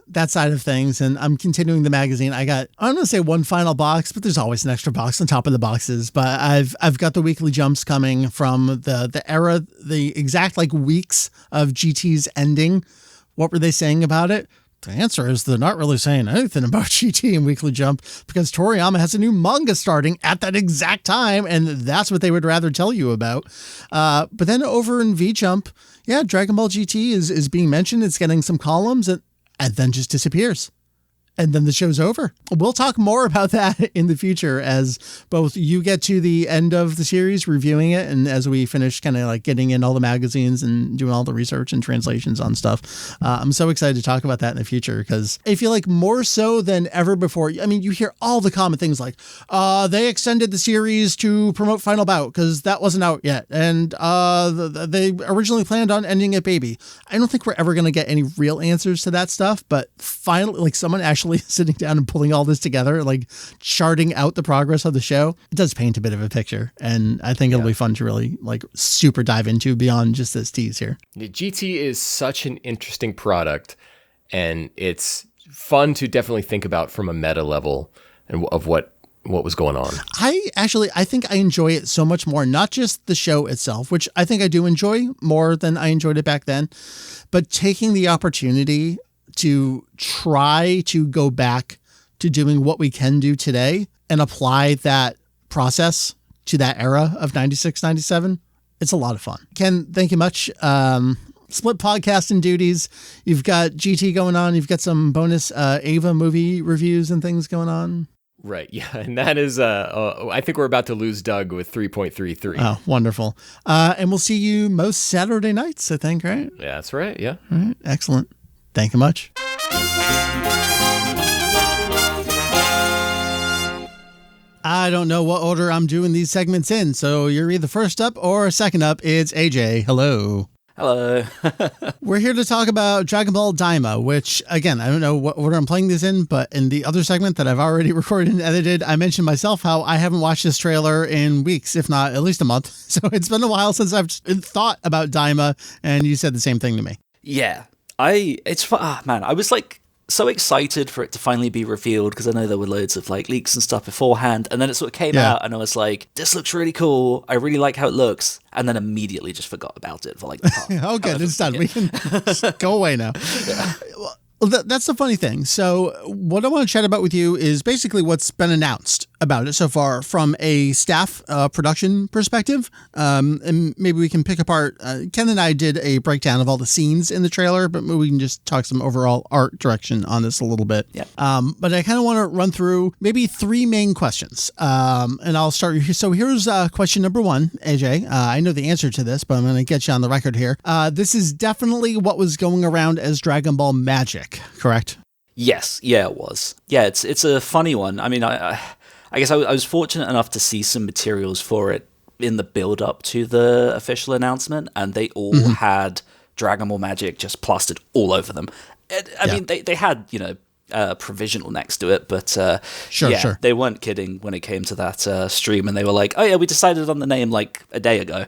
that side of things, and I'm continuing the magazine. I'm going to say one final box, but there's always an extra box on top of the boxes. But I've got the weekly jumps coming from the era, the exact like weeks of GT's ending. What were they saying about it? The answer is they're not really saying anything about GT and Weekly Jump because Toriyama has a new manga starting at that exact time, and that's what they would rather tell you about. But then over in V-Jump, Dragon Ball GT is being mentioned. It's getting some columns, and then just disappears. And then the show's over. We'll talk more about that in the future as both you get to the end of the series, reviewing it, and as we finish kind of like getting in all the magazines and doing all the research and translations on stuff. I'm so excited to talk about that in the future because I feel like more so than ever before. I mean, you hear all the common things like, they extended the series to promote Final Bout because that wasn't out yet. And they originally planned on ending at Baby. I don't think we're ever going to get any real answers to that stuff, but finally, like someone actually sitting down and pulling all this together, like charting out the progress of the show, it does paint a bit of a picture. And I think it'll be fun to really like super dive into beyond just this tease here. GT is such an interesting product, and it's fun to definitely think about from a meta level and of what was going on. I think I enjoy it so much more, not just the show itself, which I think I do enjoy more than I enjoyed it back then, but taking the opportunity to try to go back to doing what we can do today and apply that process to that era of 96, 97. It's a lot of fun. Ken, thank you much. Split podcasting duties. You've got GT going on. You've got some bonus Ava movie reviews and things going on. Right. Yeah. And that is, I think we're about to lose Doug with 3.33. Oh, wonderful. And we'll see you most Saturday nights, I think, right? Yeah, that's right. Yeah. All right. Excellent. Thank you much. I don't know what order I'm doing these segments in, so you're either first up or second up. It's AJ. Hello. Hello. We're here to talk about Dragon Ball Daima, which, again, I don't know what order I'm playing this in, but in the other segment that I've already recorded and edited, I mentioned myself how I haven't watched this trailer in weeks, if not at least a month. So it's been a while since I've thought about Daima, and you said the same thing to me. Yeah. I was like so excited for it to finally be revealed, because I know there were loads of like leaks and stuff beforehand, and then it sort of came out and I was like, this looks really cool, I really like how it looks, and then immediately just forgot about it for like the past. Oh, good, it's done. We can go away now. Yeah. Well, that's the funny thing. So what I want to chat about with you is basically what's been announced about it so far from a staff production perspective. And maybe we can pick apart. Ken and I did a breakdown of all the scenes in the trailer, but maybe we can just talk some overall art direction on this a little bit. Yeah. But I kind of want to run through maybe three main questions. And I'll start. So here's question number one, AJ. I know the answer to this, but I'm going to get you on the record here. This is definitely what was going around as Dragon Ball Magic, correct? Yes, yeah, it was. Yeah, it's a funny one. I mean, I guess I was fortunate enough to see some materials for it in the build-up to the official announcement, and they all had Dragon Ball Magic just plastered all over them. I mean, they had, provisional next to it, but sure. They weren't kidding when it came to that stream, and they were like, oh yeah, we decided on the name like a day ago.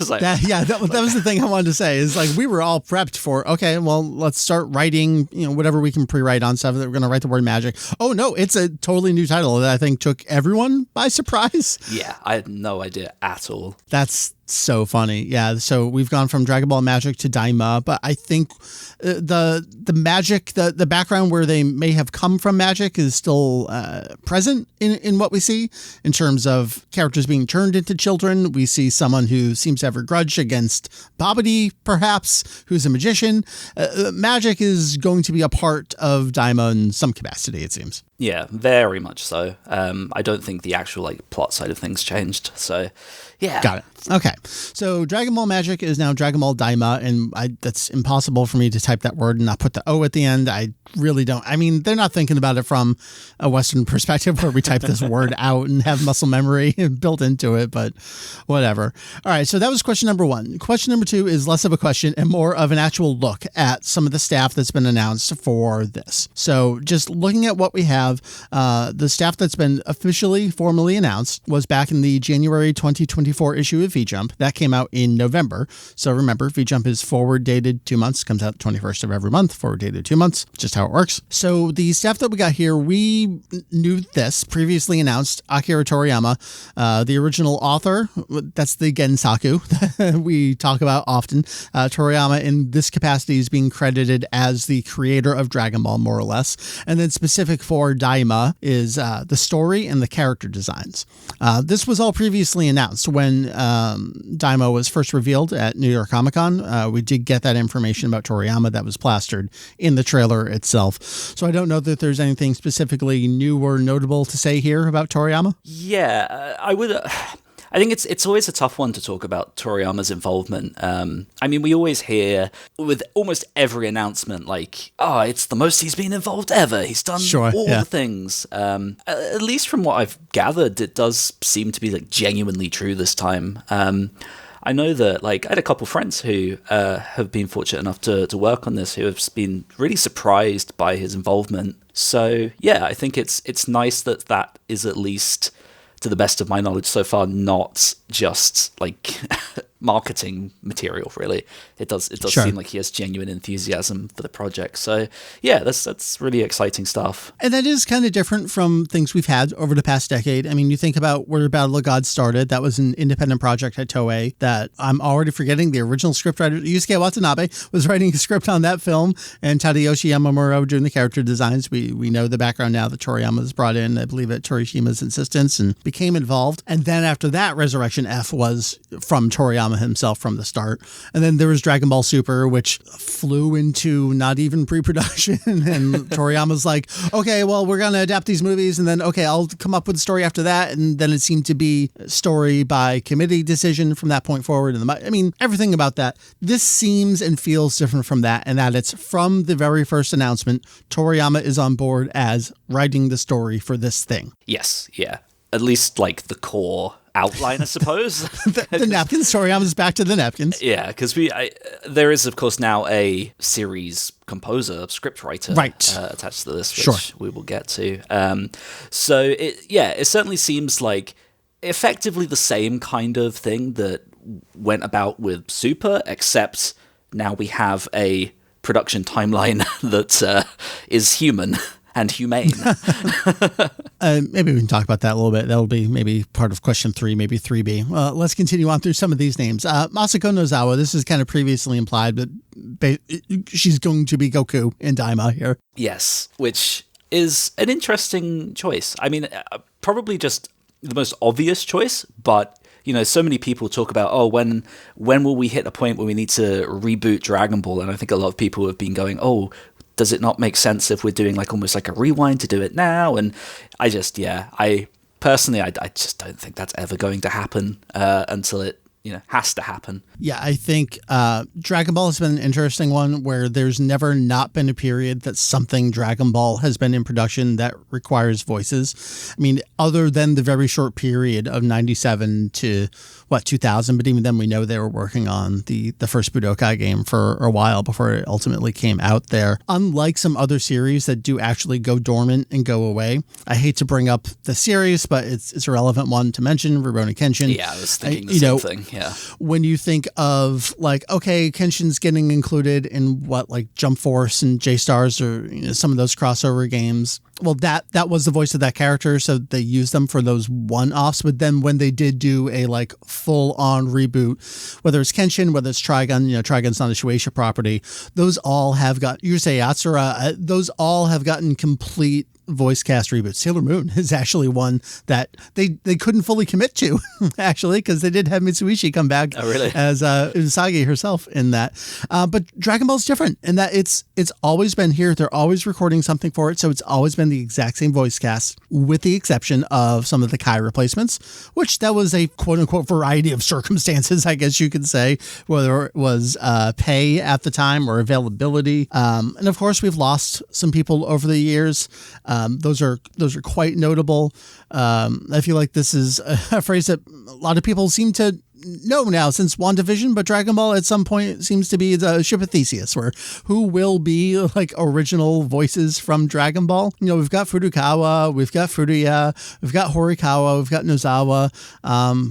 Like, that was the thing I wanted to say, is like we were all prepped for, okay, well, let's start writing, whatever we can pre-write on stuff that we're going to write the word magic. Oh no, it's a totally new title that I think took everyone by surprise. Yeah, I had no idea at all. That's so funny. Yeah. So we've gone from Dragon Ball Magic to Daima, but I think the magic, the background where they may have come from magic is still present in what we see in terms of characters being turned into children. We see someone who seems to have a grudge against Babidi, perhaps, who's a magician. Magic is going to be a part of Daima in some capacity, it seems. Yeah, very much so. I don't think the actual plot side of things changed. So, yeah. Got it. Okay. So Dragon Ball Magic is now Dragon Ball Daima, and that's impossible for me to type that word and not put the O at the end. I really don't. I mean, they're not thinking about it from a Western perspective where we type this word out and have muscle memory built into it, but whatever. All right. So that was question number one. Question number two is less of a question and more of an actual look at some of the staff that's been announced for this. So just looking at what we have, the staff that's been formally announced was back in the January 2024 issue of V-Jump. That came out in November. So remember, V-Jump is forward dated 2 months, comes out 21st of every month, forward dated 2 months, just how it works. So the staff that we got here, we knew this previously announced. Akira Toriyama, the original author, that's the Gensaku that we talk about often. Toriyama in this capacity is being credited as the creator of Dragon Ball, more or less. And then specific for Daima is the story and the character designs. This was all previously announced when Daima was first revealed at New York Comic Con. We did get that information about Toriyama that was plastered in the trailer itself. So I don't know that there's anything specifically new or notable to say here about Toriyama. Yeah, I would. I think it's always a tough one to talk about Toriyama's involvement. I mean, we always hear with almost every announcement, like, oh, it's the most he's been involved ever. He's done all the things. At least from what I've gathered, it does seem to be genuinely true this time. I know that I had a couple friends who have been fortunate enough to work on this, who have been really surprised by his involvement. So yeah, I think it's nice that is, at least to the best of my knowledge so far, not just marketing material, really. It does seem like he has genuine enthusiasm for the project. So yeah, that's really exciting stuff. And that is kind of different from things we've had over the past decade. I mean, you think about where Battle of Gods started. That was an independent project at Toei that I'm already forgetting. The original scriptwriter, Yusuke Watanabe, was writing a script on that film, and Tadayoshi Yamamura doing the character designs. We know the background now that Toriyama was brought in, I believe, at Torishima's insistence and became involved. And then after that, Resurrection F was from Toriyama himself from the start. And then there was Dragon Ball Super, which flew into not even pre-production. And Toriyama's like, okay, well, we're going to adapt these movies. And then, okay, I'll come up with a story after that. And then it seemed to be story by committee decision from that point forward. And I mean, everything about that. This seems and feels different from that. And that it's from the very first announcement, Toriyama is on board as writing the story for this thing. Yes, yeah. At least the core outline, I suppose. the napkins. Toriyama's back to the napkins. Yeah, because there is, of course, now a series composer, scriptwriter attached to this, which we will get to. So it certainly seems like effectively the same kind of thing that went about with Super, except now we have a production timeline that is human and humane. Maybe we can talk about that a little bit. That'll be maybe part of question 3, maybe 3B. Let's continue on through some of these names. Masako Nozawa, this is kind of previously implied, but she's going to be Goku in Daima here. Yes, which is an interesting choice. I mean, probably just the most obvious choice, but so many people talk about, when will we hit a point where we need to reboot Dragon Ball? And I think a lot of people have been going, does it not make sense if we're doing almost like a rewind to do it now? And I just personally just don't think that's ever going to happen until it has to happen. Yeah, I think Dragon Ball has been an interesting one where there's never not been a period that something Dragon Ball has been in production that requires voices. I mean, other than the very short period of 97 to 2000, but even then we know they were working on the first Budokai game for a while before it ultimately came out there. Unlike some other series that do actually go dormant and go away, I hate to bring up the series, but it's a relevant one to mention, Rurouni Kenshin. Yeah, I was thinking the same thing. Yeah. When you think of Kenshin's getting included in Jump Force and J-Stars or some of those crossover games. Well, that was the voice of that character, so they used them for those one-offs. But then when they did do a full-on reboot, whether it's Kenshin, whether it's Trigun, Trigun's not a Shueisha property, those all have got Yurusei Yatsura. Those all have gotten complete voice cast reboots. Sailor Moon is actually one that they couldn't fully commit to, actually, because they did have Mitsuishi come back as Usagi herself in that. But Dragon Ball's different in that it's always been here. They're always recording something for it, so it's always been the exact same voice cast, with the exception of some of the Kai replacements, which that was a quote-unquote variety of circumstances, I guess you could say, whether it was pay at the time or availability. And of course, we've lost some people over the years. Those are quite notable. I feel like this is a phrase that a lot of people seem to know now since WandaVision, but Dragon Ball at some point seems to be the ship of Theseus, where who will be original voices from Dragon Ball? We've got Furukawa, we've got Furuya, we've got Horikawa, we've got Nozawa,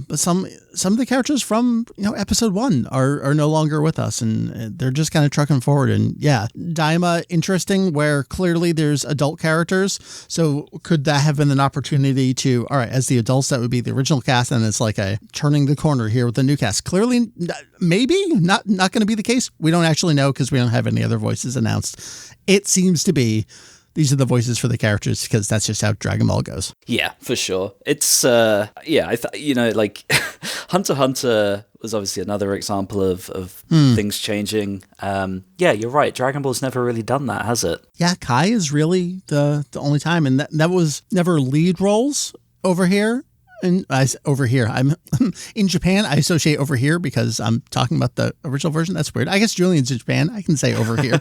but some of the characters from episode 1 are no longer with us, and they're just kind of trucking forward. And yeah, Daima, interesting, where clearly there's adult characters, so could that have been an opportunity to, all right, as the adults, that would be the original cast, and it's like a turning the corner here with the new cast? Clearly, maybe not going to be the case. We don't actually know because we don't have any other voices announced. It seems to be these are the voices for the characters because that's just how Dragon Ball goes. Yeah, for sure. It's I Hunter x Hunter was obviously another example of things changing. Yeah, you're right. Dragon Ball's never really done that, has it? Yeah, Kai is really the only time, and that was never lead roles over here. And I'm in Japan. I associate over here because I'm talking about the original version. That's weird. I guess Julian's in Japan. I can say over here.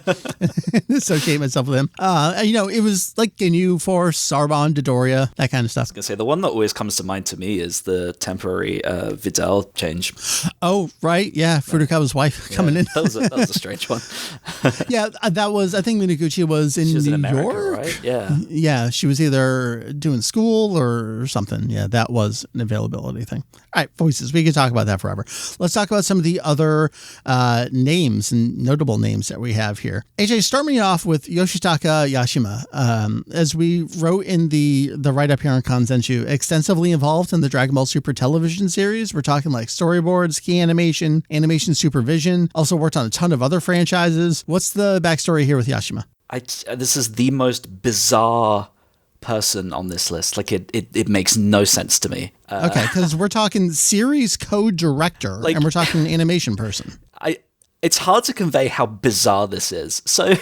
Associate myself with him. It was like Ginyu Force, Sarban, Dodoria, that kind of stuff. I was gonna say the one that always comes to mind to me is the temporary Videl change. Oh right, yeah, Furukawa's wife coming in. That was a strange one. Yeah, that was. I think Minaguchi was in New America, York, right? Yeah, yeah. She was either doing school or something. Yeah, that was an availability thing. All right, voices. We could talk about that forever. Let's talk about some of the other names and notable names that we have here. AJ, start me off with Yoshitaka Yashima. As we wrote in the write-up here on Kanzenshuu, extensively involved in the Dragon Ball Super television series. We're talking like storyboards, key animation supervision. Also worked on a ton of other franchises. What's the backstory here with Yashima? This is the most bizarre person on this list. Like it makes no sense to me. Okay, because we're talking series co-director and we're talking animation person. It's hard to convey how bizarre this is. So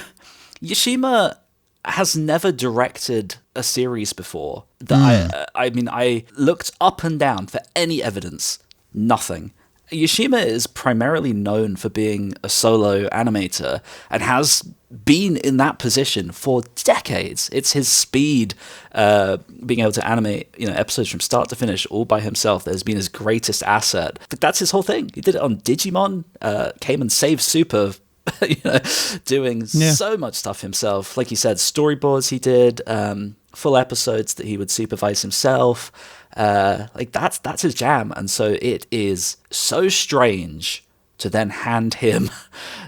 Yashima has never directed a series before. I looked up and down for any evidence. Nothing. Yashima is primarily known for being a solo animator and has been in that position for decades. It's his speed, being able to animate, episodes from start to finish all by himself that has been his greatest asset. That's his whole thing. He did it on Digimon, came and saved Super, doing so much stuff himself. Like you said, storyboards he did, full episodes that he would supervise himself. That's his jam. And so it is so strange to then hand him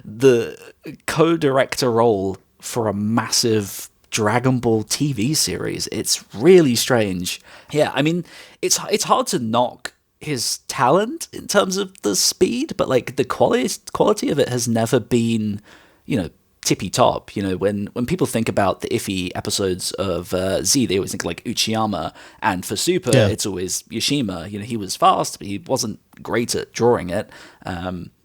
the co-director role for a massive Dragon Ball TV series. It's really strange. Yeah, I mean, it's hard to knock his talent in terms of the speed, but like the quality of it has never been, tippy top. When people think about the iffy episodes of Z, they always think like Uchiyama, and for Super, it's always Yoshima. He was fast, but he wasn't great at drawing it.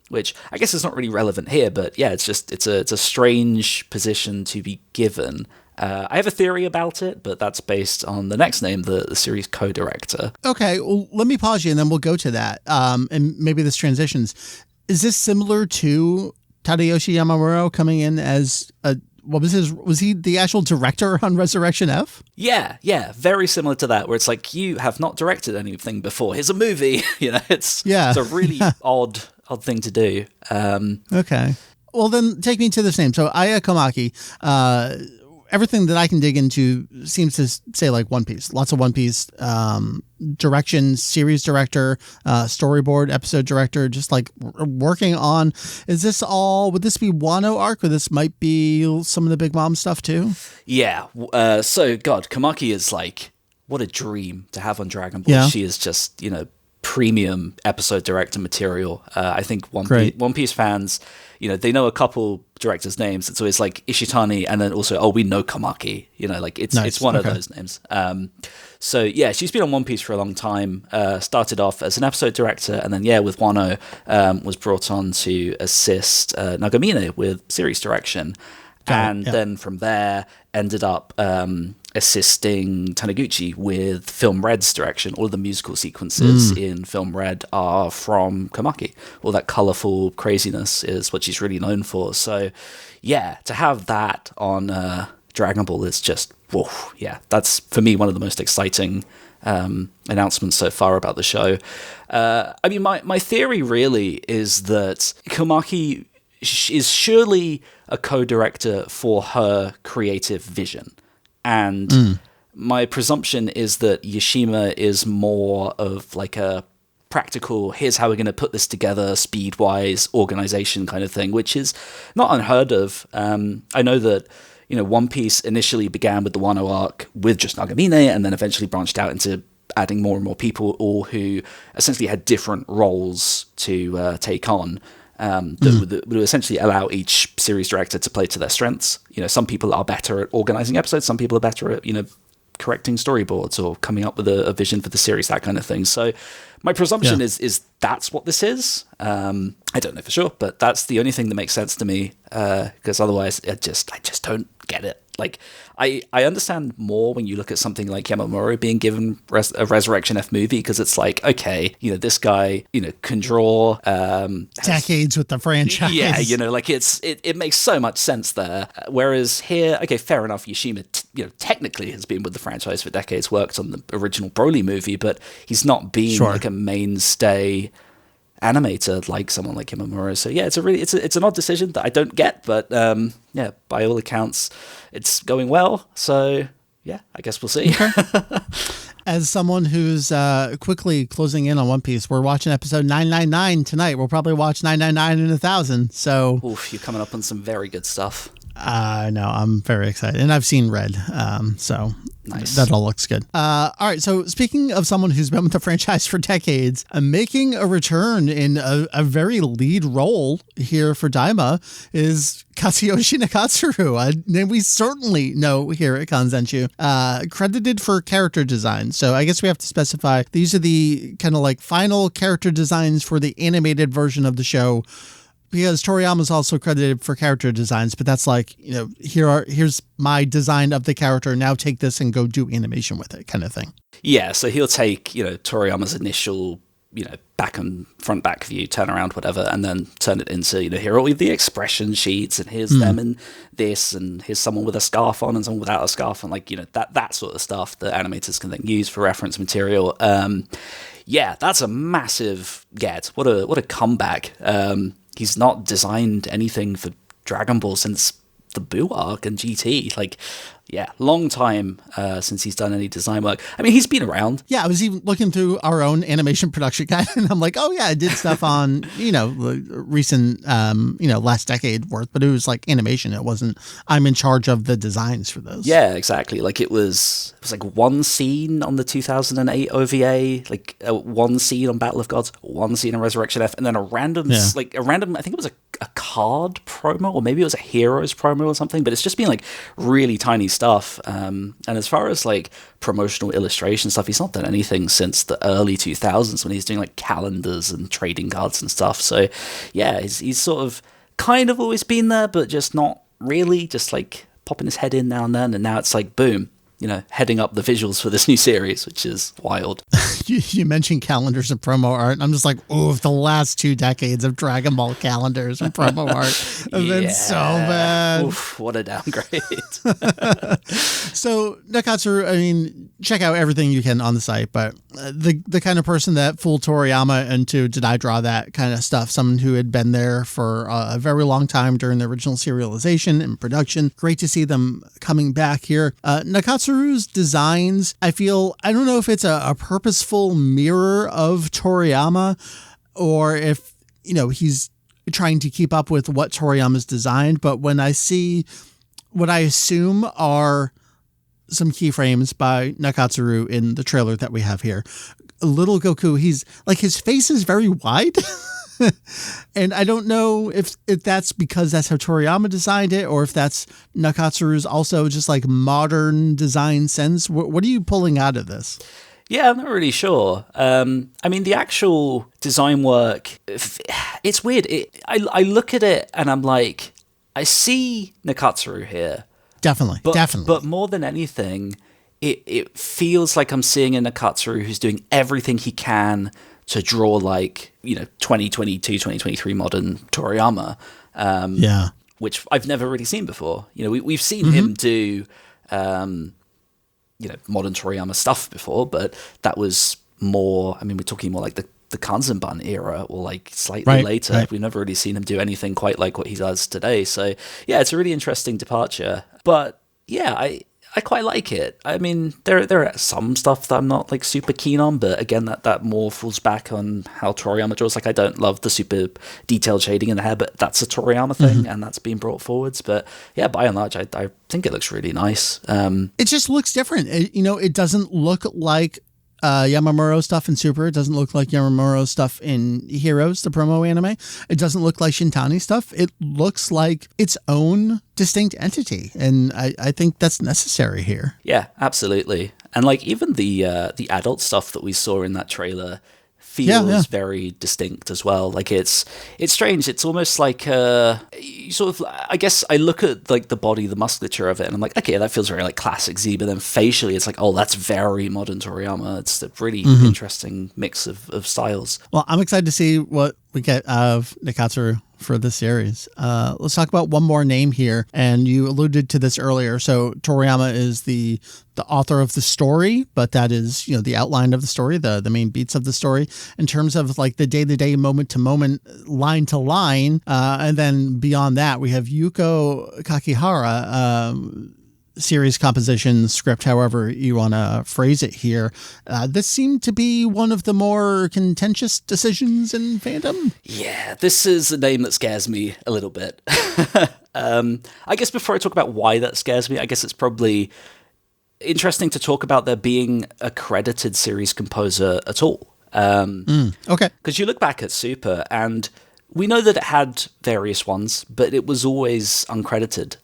Which I guess is not really relevant here, but yeah, it's a strange position to be given. I have a theory about it, but that's based on the next name, the series co-director. Okay, well, let me pause you and then we'll go to that. And maybe this transitions. Is this similar to Tadayoshi Yamamuro coming in as was he the actual director on Resurrection F? Yeah, very similar to that, where it's like, you have not directed anything before. Here's a movie, it's a really odd thing to do. Okay. Well, then take me to this name. So Aya Komaki, everything that I can dig into seems to say like One Piece. Lots of One Piece direction, series director, storyboard, episode director, just like working on. Would this be Wano arc, or this might be some of the Big Mom stuff too? Yeah. So, God, Komaki is like, what a dream to have on Dragon Ball. Yeah. She is just, premium episode director material. I think One Piece fans, they know a couple directors' names. It's always like Ishitani, and then also, we know Komaki. It's one of those names. So yeah, she's been on One Piece for a long time. Started off as an episode director, and then with Wano, was brought on to assist Nagamine with series direction, then from there ended up assisting Taniguchi with Film Red's direction. All of the musical sequences in Film Red are from Komaki. All that colourful craziness is what she's really known for. So, yeah, to have that on Dragon Ball is just, whoa, yeah, that's, for me, one of the most exciting announcements so far about the show. I mean, my theory really is that Komaki is surely a co-director for her creative vision. And my presumption is that Yoshima is more of like a practical, here's how we're going to put this together, speed-wise, organization kind of thing, which is not unheard of. I know that, One Piece initially began with the Wano arc with just Nagamine, and then eventually branched out into adding more and more people, all who essentially had different roles to take on. That would essentially allow each series director to play to their strengths. Some people are better at organizing episodes, some people are better at, correcting storyboards or coming up with a vision for the series, that kind of thing. So my presumption is that's what this is. I don't know for sure, but that's the only thing that makes sense to me, because otherwise I just don't get it. Like, I understand more when you look at something like Yamamuro being given a Resurrection F movie, because it's like, okay, this guy, can draw. Decades with the franchise. Yeah, it makes so much sense there. Whereas here, okay, fair enough, Yoshima, technically has been with the franchise for decades, worked on the original Broly movie, but he's not been like a mainstay animator like someone like Yamamuro. So yeah, it's an odd decision that I don't get, but by all accounts it's going well, so yeah, I guess we'll see. Okay. As someone who's quickly closing in on One Piece, we're watching episode 999 tonight. We'll probably watch 999 and 1000. So oof, you're coming up on some very good stuff. No, I'm very excited, and I've seen Red, so nice. That all looks good. All right, so speaking of someone who's been with the franchise for decades, making a return in a very lead role here for Daima is Katsuyoshi Nakatsuru, a name we certainly know here at Kanzenshuu, credited for character design. So I guess we have to specify these are the kind of like final character designs for the animated version of the show, because Toriyama is also credited for character designs, but that's like, here's my design of the character, now take this and go do animation with it kind of thing. Yeah, so he'll take, Toriyama's initial, front back view, turn around, whatever, and then turn it into, here are all the expression sheets, and here's them in this, and here's someone with a scarf on and someone without a scarf on, that sort of stuff that animators can then use for reference material. Yeah, that's a massive get. What a comeback. He's not designed anything for Dragon Ball since the Boo arc and GT. Like, yeah, long time since he's done any design work. I mean, he's been around. Yeah, I was even looking through our own animation production guide, and I'm like, oh yeah, I did stuff on, recent, last decade worth, but it was like animation. It wasn't, I'm in charge of the designs for those. Yeah, exactly. Like it was like one scene on the 2008 OVA, like one scene on Battle of Gods, one scene on Resurrection F, and then a random, I think it was a card promo, or maybe it was a Heroes promo or something, but it's just been like really tiny stuff. And as far as like promotional illustration stuff, he's not done anything since the early 2000s when he's doing like calendars and trading cards and stuff. So yeah, he's sort of kind of always been there, but just not really, just like popping his head in now and then. And now it's like, boom, heading up the visuals for this new series, which is wild. You mentioned calendars and promo art, and I'm just like, oh, the last 2 decades of Dragon Ball calendars and promo art have been so bad. Oof, what a downgrade. So, Nakatsuru, I mean, check out everything you can on the site, but the kind of person that fooled Toriyama into did I draw that kind of stuff, someone who had been there for a very long time during the original serialization and production. Great to see them coming back here. Nakatsuru's designs, I don't know if it's a purposeful mirror of Toriyama or if, he's trying to keep up with what Toriyama's designed. But when I see what I assume are some keyframes by Nakatsuru in the trailer that we have here, little Goku, he's like, his face is very wide. And I don't know if that's because that's how Toriyama designed it, or if that's Nakatsuru's also just like modern design sense. What are you pulling out of this? Yeah, I'm not really sure. I mean, the actual design work, it's weird. I look at it and I'm like, I see Nakatsuru here. Definitely. But more than anything, it feels like I'm seeing a Nakatsuru who's doing everything he can to draw like, 2022, 2023 modern Toriyama. Which I've never really seen before. We've seen him do, modern Toriyama stuff before, but that was more, I mean, we're talking more like the Kanzenshuu era or like slightly later. Right. We've never really seen him do anything quite like what he does today. So yeah, it's a really interesting departure. But yeah, I quite like it. I mean, there are some stuff that I'm not like super keen on, but again, that more falls back on how Toriyama draws. Like, I don't love the super detailed shading in the hair, but that's a Toriyama thing, and that's been brought forwards. But yeah, by and large, I think it looks really nice. It just looks different. It doesn't look like Yamamuro stuff in Super. It doesn't look like Yamamuro stuff in Heroes, the promo anime. It doesn't look like Shintani stuff. It looks like its own distinct entity, and I think that's necessary here. Yeah, absolutely. And like even the adult stuff that we saw in that trailer feels very distinct as well. Like it's strange. It's almost like sort of, I guess I look at like the body, the musculature of it, and I'm like, okay, that feels very like classic Z, but then facially it's like, oh, that's very modern Toriyama. It's a really interesting mix of styles. Well, I'm excited to see what we get out of Nakatsuru for this series. Let's talk about one more name here, and you alluded to this earlier. So Toriyama is the author of the story, but that is, the outline of the story, the main beats of the story. In terms of like the day-to-day, moment-to-moment, line-to-line, and then beyond that, we have Yuko Kakihara, series composition, script, however you want to phrase it here. This seemed to be one of the more contentious decisions in fandom. Yeah, this is a name that scares me a little bit. I guess before I talk about why that scares me, I guess it's probably interesting to talk about there being a credited series composer at all. Okay. Because you look back at Super, and we know that it had various ones, but it was always uncredited.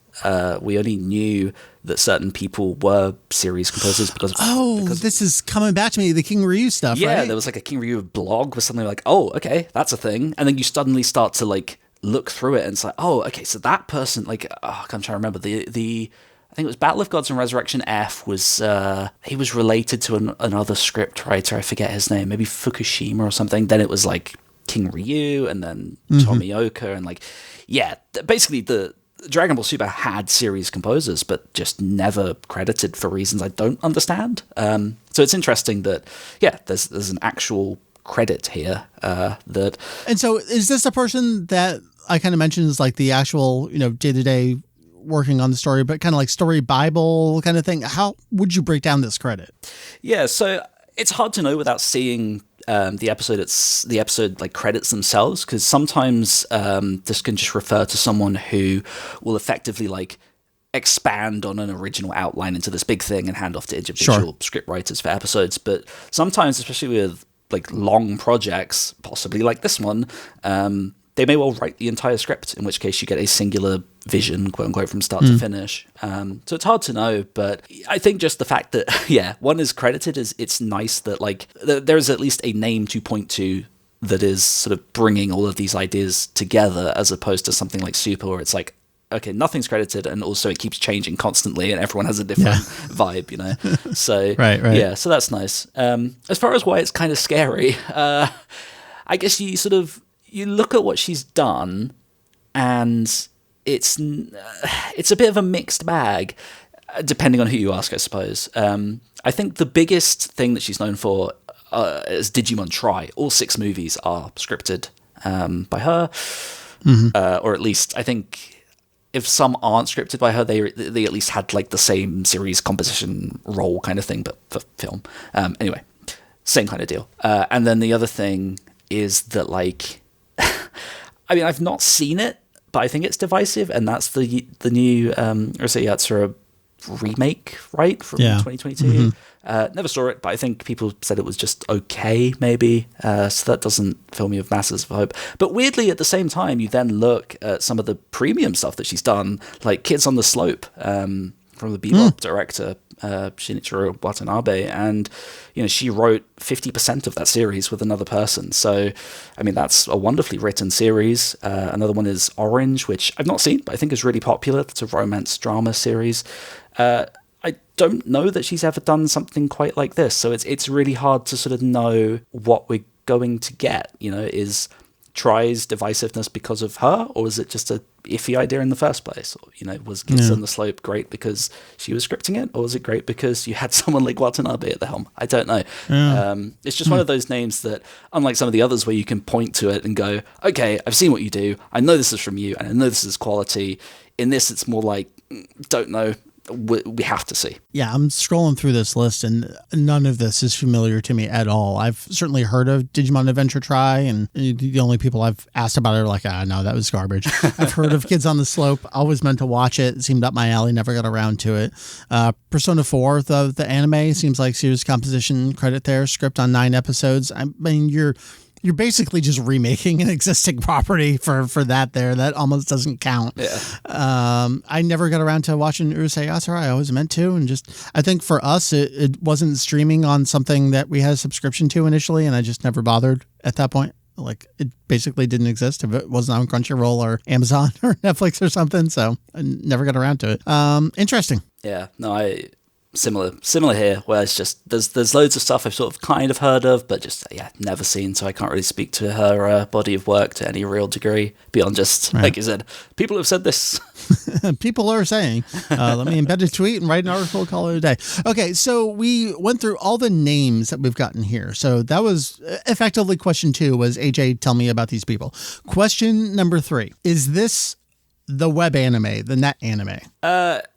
We only knew that certain people were series composers because this is coming back to me, the King Ryu stuff, yeah, right? There was like a King Ryu blog with something like, oh, okay, that's a thing. And then you suddenly start to like look through it and it's like, oh, okay, so that person, like, I'm trying to remember the I think it was Battle of Gods and Resurrection F was, he was related to another script writer, I forget his name, maybe Fukushima or something. Then it was like King Ryu and then Tomioka and like, yeah, basically the Dragon Ball Super had series composers, but just never credited for reasons I don't understand. So it's interesting that, yeah, there's an actual credit here that. And so, is this a person that I kind of mentioned is like the actual, day-to-day working on the story, but kind of like story Bible kind of thing. How would you break down this credit? Yeah, so it's hard to know without seeing the episode. It's the episode like credits themselves, because sometimes this can just refer to someone who will effectively like expand on an original outline into this big thing and hand off to individual script writers for episodes. But sometimes, especially with like long projects, possibly like this one, they may well write the entire script, in which case you get a singular vision, quote unquote, from start to finish. So it's hard to know, but I think just the fact that, one is credited is it's nice that like there's at least a name to point to that is sort of bringing all of these ideas together, as opposed to something like Super, where it's like, okay, nothing's credited, and also it keeps changing constantly, and everyone has a different vibe, you know? So, right. Yeah, so that's nice. As far as why it's kind of scary, I guess you look at what she's done, and it's a bit of a mixed bag, depending on who you ask, I suppose. I think the biggest thing that she's known for is Digimon Tri. All 6 movies are scripted by her, or at least I think if some aren't scripted by her, they at least had like the same series composition role kind of thing, but for film. Anyway, same kind of deal. And then the other thing is that like, I mean, I've not seen it, but I think it's divisive, and that's the new Urusei Yatsura remake, right, from 2022. Never saw it, but I think people said it was just okay, maybe. So that doesn't fill me with masses of hope. But weirdly, at the same time, you then look at some of the premium stuff that she's done, like Kids on the Slope, from the Bebop director Shinichiro Watanabe, and she wrote 50% of that series with another person. So, I mean, that's a wonderfully written series. Another one is Orange, which I've not seen, but I think is really popular. It's a romance drama series. I don't know that she's ever done something quite like this, so it's really hard to sort of know what we're going to get. Is Tri's divisiveness because of her, or is it just a iffy idea in the first place? Or, was Kids on the Slope great because she was scripting it, or was it great because you had someone like Watanabe at the helm? I don't know. It's just one of those names that, unlike some of the others where you can point to it and go, okay, I've seen what you do, I know this is from you, and I know this is quality. In this, it's more like, don't know, we have to see. Yeah, I'm scrolling through this list, and none of this is familiar to me at all. I've certainly heard of Digimon Adventure Tri, and the only people I've asked about it are like, no, that was garbage. I've heard of Kids on the Slope, always meant to watch it. It seemed up my alley, never got around to it. Persona 4, the anime, seems like series composition credit there, script on 9 episodes. I mean, you're basically just remaking an existing property for that there. That almost doesn't count. Yeah. I never got around to watching Urusei Yatsura. I always meant to. And I think for us, it wasn't streaming on something that we had a subscription to initially, and I just never bothered at that point. Like, it basically didn't exist if it wasn't on Crunchyroll or Amazon or Netflix or something. So I never got around to it. Interesting. Yeah. No, Similar here, where it's just there's loads of stuff I've sort of kind of heard of, but just never seen, so I can't really speak to her body of work to any real degree beyond just like you said, people have said this. People are saying. Let me embed a tweet and write an article, call it a day. Okay, so we went through all the names that we've gotten here. So that was effectively question 2 was, AJ, tell me about these people. Question number 3, is this the web anime, the net anime?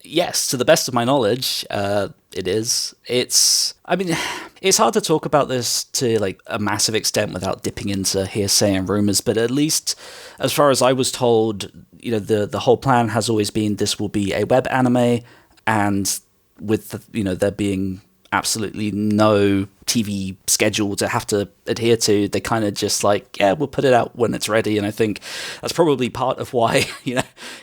Yes, to the best of my knowledge, it is. It's hard to talk about this to like a massive extent without dipping into hearsay and rumors, but at least as far as I was told, the whole plan has always been this will be a web anime, and with there being absolutely no TV schedule to have to adhere to, they kind of just like, we'll put it out when it's ready. And I think that's probably part of why,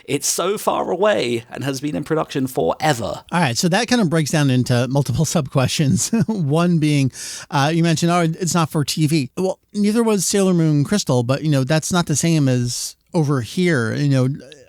it's so far away and has been in production forever. All right. So that kind of breaks down into multiple sub-questions. One being, you mentioned, it's not for TV. Well, neither was Sailor Moon Crystal, but, that's not the same as over here.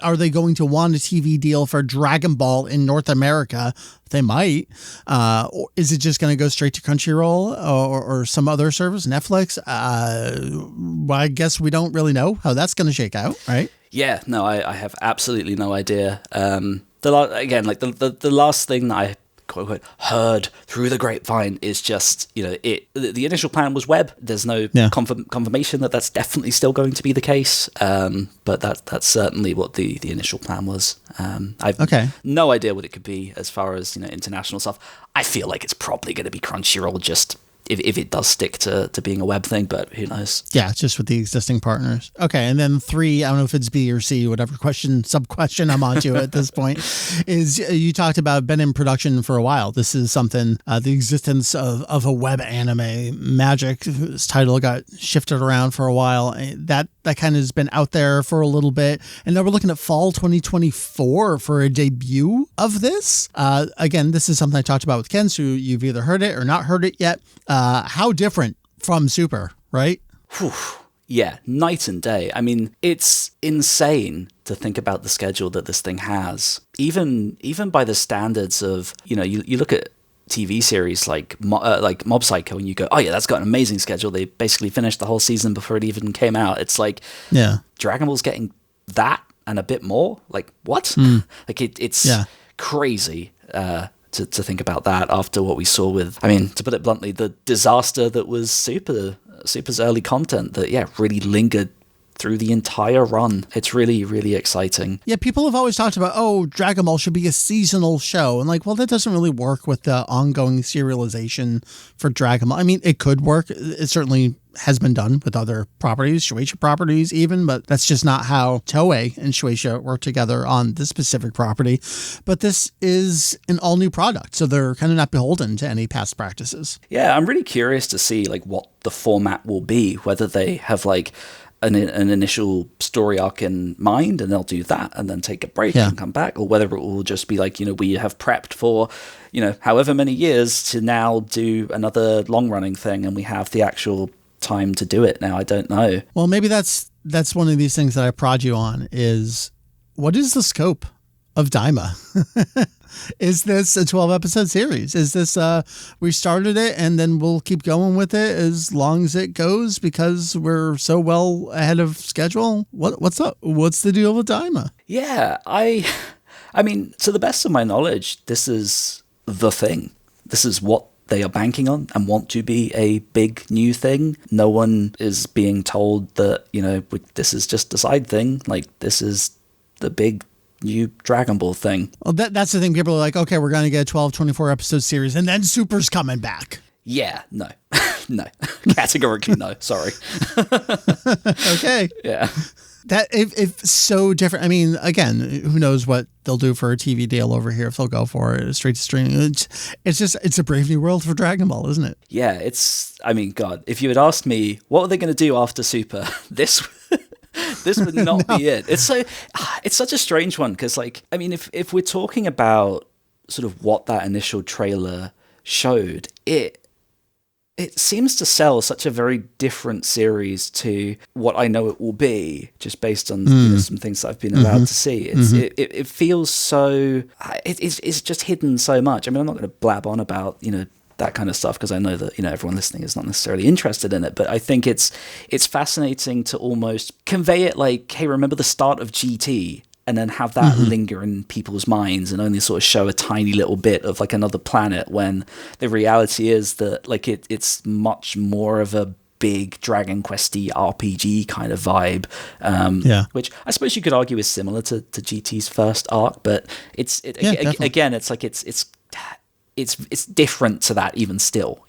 Are they going to want a TV deal for Dragon Ball in North America? They might. Or is it just going to go straight to Crunchyroll or some other service, Netflix? Well, I guess we don't really know how that's going to shake out, right? Yeah, no, I have absolutely no idea. The last thing that I quote unquote heard through the grapevine is just, the initial plan was web. There's no confirmation that that's definitely still going to be the case. But that's certainly what the initial plan was. I've no idea what it could be as far as, international stuff. I feel like it's probably going to be Crunchyroll, just if it does stick to being a web thing, but who knows? Yeah, just with the existing partners. Okay, and then 3, I don't know if it's B or C, whatever sub-question I'm onto at this point, is you talked about been in production for a while. This is something, the existence of a web anime, Magic, whose title got shifted around for a while. That kind of has been out there for a little bit. And now we're looking at fall 2024 for a debut of this. Again, this is something I talked about with Ken, so you've either heard it or not heard it yet. How different from Super, right? Whew. Yeah, night and day. I mean, it's insane to think about the schedule that this thing has. Even by the standards of, you look at TV series like Mob Psycho and you go, oh yeah, that's got an amazing schedule. They basically finished the whole season before it even came out. It's like, Dragon Ball's getting that and a bit more. Like, what? Like, it's crazy. To think about that after what we saw with, I mean, to put it bluntly, the disaster that was Super's early content that, really lingered through the entire run. It's really, really exciting. Yeah, people have always talked about, Dragon Ball should be a seasonal show. And that doesn't really work with the ongoing serialization for Dragon Ball. I mean, it could work. It certainly has been done with other properties, Shueisha properties even, but that's just not how Toei and Shueisha work together on this specific property. But this is an all-new product, so they're kind of not beholden to any past practices. Yeah, I'm really curious to see what the format will be, whether they have an initial story arc in mind and they'll do that and then take a break and come back, or whether it will just be we have prepped for however many years to now do another long-running thing and we have the actual time to do it now. I don't know. Well, maybe that's one of these things that I prod you on is, what is the scope of Daima? Is this a 12-episode series? Is this we started it and then we'll keep going with it as long as it goes because we're so well ahead of schedule? What's up? What's the deal with Daima? Yeah, I mean, to the best of my knowledge, this is the thing. This is what they are banking on and want to be a big new thing. No one is being told that, this is just a side thing. This is the big new Dragon Ball thing. Well, that's the thing. People are like, okay, we're going to get a 12, 24 episode series and then Super's coming back. Yeah, no. No. Categorically no. Sorry. Okay. Yeah. That if so different. I mean, again, who knows what they'll do for a TV deal over here if they'll go for it straight to streaming. It's a brave new world for Dragon Ball, isn't it? Yeah, I mean, God, if you had asked me what were they going to do after Super, this would not be it. It's such a strange one because, I mean, if we're talking about sort of what that initial trailer showed, it seems to sell such a very different series to what I know it will be, just based on some things that I've been allowed to see. It feels so... It's just hidden so much. I mean, I'm not going to blab on about, that kind of stuff because I know that, everyone listening is not necessarily interested in it, but I think it's fascinating to almost convey it like, hey, remember the start of GT? And then have that linger in people's minds and only sort of show a tiny little bit of another planet, when the reality is that it's much more of a big Dragon Quest-y RPG kind of vibe, which I suppose you could argue is similar to GT's first arc, but it's different to that even still,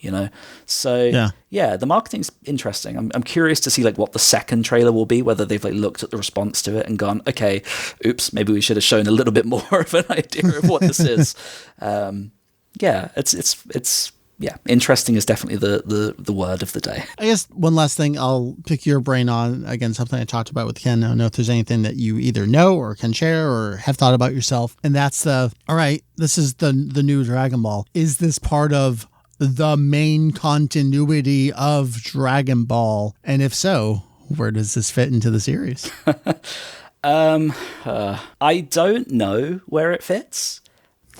So yeah, the marketing's interesting. I'm curious to see what the second trailer will be, whether they've looked at the response to it and gone, okay, oops, maybe we should have shown a little bit more of an idea of what this is. Yeah, interesting is definitely the word of the day. I guess one last thing I'll pick your brain on, again, something I talked about with Ken. I don't know if there's anything that you either know or can share or have thought about yourself. And that's all right, this is the new Dragon Ball. Is this part of the main continuity of Dragon Ball? And if so, where does this fit into the series? I don't know where it fits.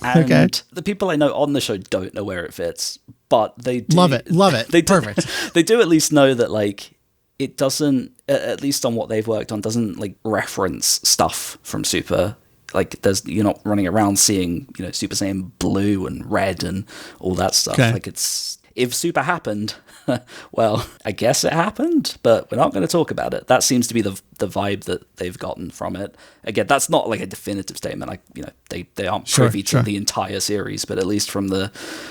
And the people I know on the show don't know where it fits, but they do. Love it. They Perfect. They do at least know that it doesn't, at least on what they've worked on, doesn't reference stuff from Super. Like you're not running around seeing, Super Saiyan blue and red and all that stuff. Okay. Like if Super happened, well, I guess it happened, but we're not going to talk about it. That seems to be the vibe that they've gotten from it. Again, that's not like a definitive statement. They aren't privy to the entire series, but at least from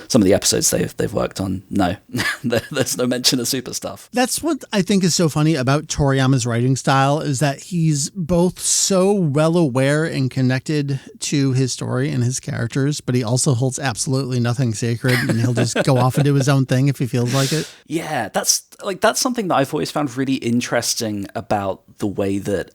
some of the episodes they've worked on, no, there's no mention of Super stuff. That's what I think is so funny about Toriyama's writing style, is that he's both so well aware and connected to his story and his characters, but he also holds absolutely nothing sacred, and he'll just go off and do his own thing if he feels like it. Yeah, that's something that I've always found really interesting about the way that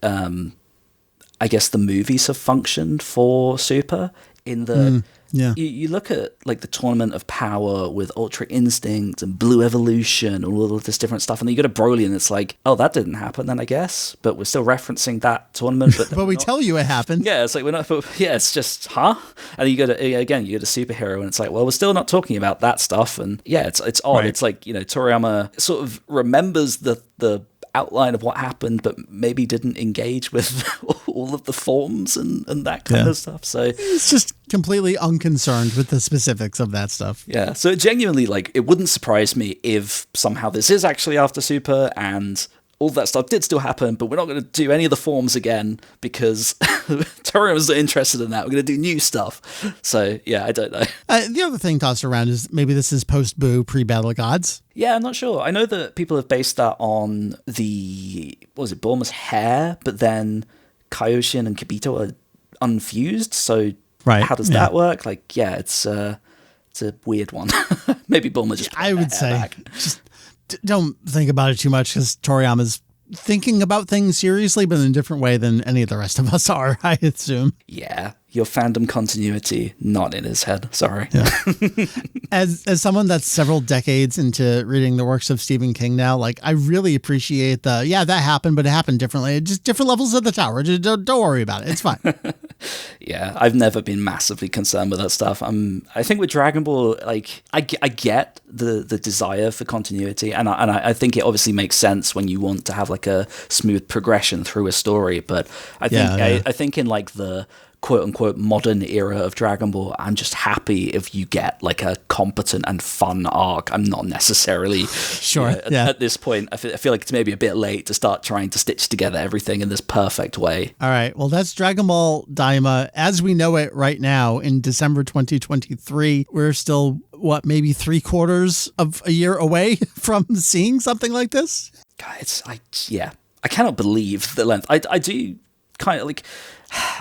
I guess the movies have functioned for Super, in the you look at like the Tournament of Power with Ultra Instinct and Blue Evolution and all of this different stuff, and then you go to Broly and it's like, oh, that didn't happen then, I guess, but we're still referencing that tournament, but we tell you it happened. Yeah, it's like we're not. Yeah, it's just and then you go to Superhero and it's like, well, we're still not talking about that stuff, and yeah, it's odd. Right. It's like, Toriyama sort of remembers the outline of what happened, but maybe didn't engage with all of the forms and that kind of stuff. So it's just completely unconcerned with the specifics of that stuff. Yeah. So genuinely, like, it wouldn't surprise me if somehow this is actually after Super and all that stuff did still happen, but we're not going to do any of the forms again because Toriyama's not interested in that. We're going to do new stuff. So, yeah, I don't know. The other thing tossed around is maybe this is post-Boo, pre-Battle of Gods. Yeah, I'm not sure. I know that people have based that on Bulma's hair, but then Kaioshin and Kibito are unfused. So how does that work? Like, yeah, it's a weird one. Maybe Bulma just I would say just don't think about it too much, because Toriyama's thinking about things seriously, but in a different way than any of the rest of us are, I assume. Yeah, your fandom continuity not in his head. Sorry. Yeah. As someone that's several decades into reading the works of Stephen King now, like, I really appreciate that happened, but it happened differently. Just different levels of the tower. Just don't worry about it. It's fine. Yeah, I've never been massively concerned with that stuff. I think with Dragon Ball, like, I get the desire for continuity, and I think it obviously makes sense when you want to have like a smooth progression through a story. But I think in like the quote-unquote modern era of Dragon Ball, I'm just happy if you get like a competent and fun arc. I'm not necessarily sure. At this point, I feel like it's maybe a bit late to start trying to stitch together everything in this perfect way. All right, well, that's Dragon Ball Daima as we know it right now in December 2023. We're still, maybe 3/4 of a year away from seeing something like this? God, I cannot believe the length. I do kind of like,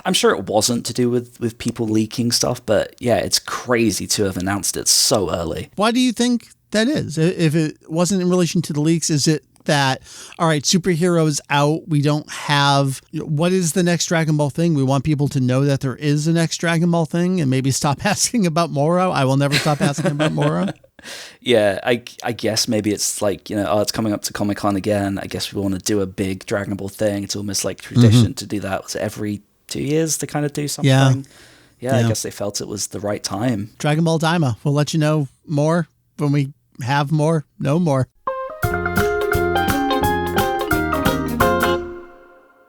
I'm sure it wasn't to do with people leaking stuff, but yeah, it's crazy to have announced it so early. Why do you think that is? If it wasn't in relation to the leaks, is it that, all right, Superhero's out, we don't have, what is the next Dragon Ball thing? We want people to know that there is a next Dragon Ball thing and maybe stop asking about Moro. I will never stop asking about Moro. Yeah, I guess maybe it's like, it's coming up to Comic-Con again. I guess we want to do a big Dragon Ball thing. It's almost like tradition to do that. Was it every 2 years to kind of do something? Yeah, I guess they felt it was the right time. Dragon Ball Daima. We'll let you know more when we have more, know more.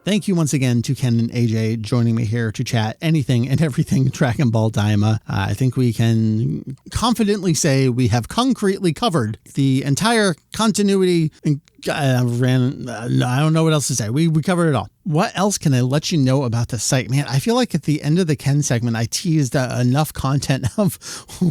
Thank you once again to Ken and Ajay joining me here to chat anything and everything Dragon Ball Daima. I think we can confidently say we have concretely covered the entire continuity. I don't know what else to say. We covered it all. What else can I let you know about the site? Man, I feel like at the end of the Ken segment, I teased enough content of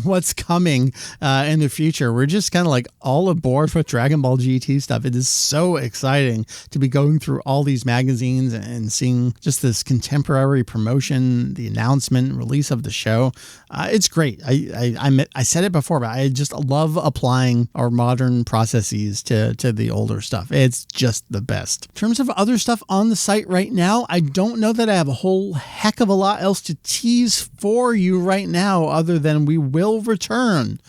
what's coming in the future. We're just kind of like all aboard with Dragon Ball GT stuff. It is so exciting to be going through all these magazines and seeing just this contemporary promotion, the announcement, release of the show. It's great. I said it before, but I just love applying our modern processes to the older stuff. It's just the best. In terms of other stuff on the site right now, I don't know that I have a whole heck of a lot else to tease for you right now, other than we will return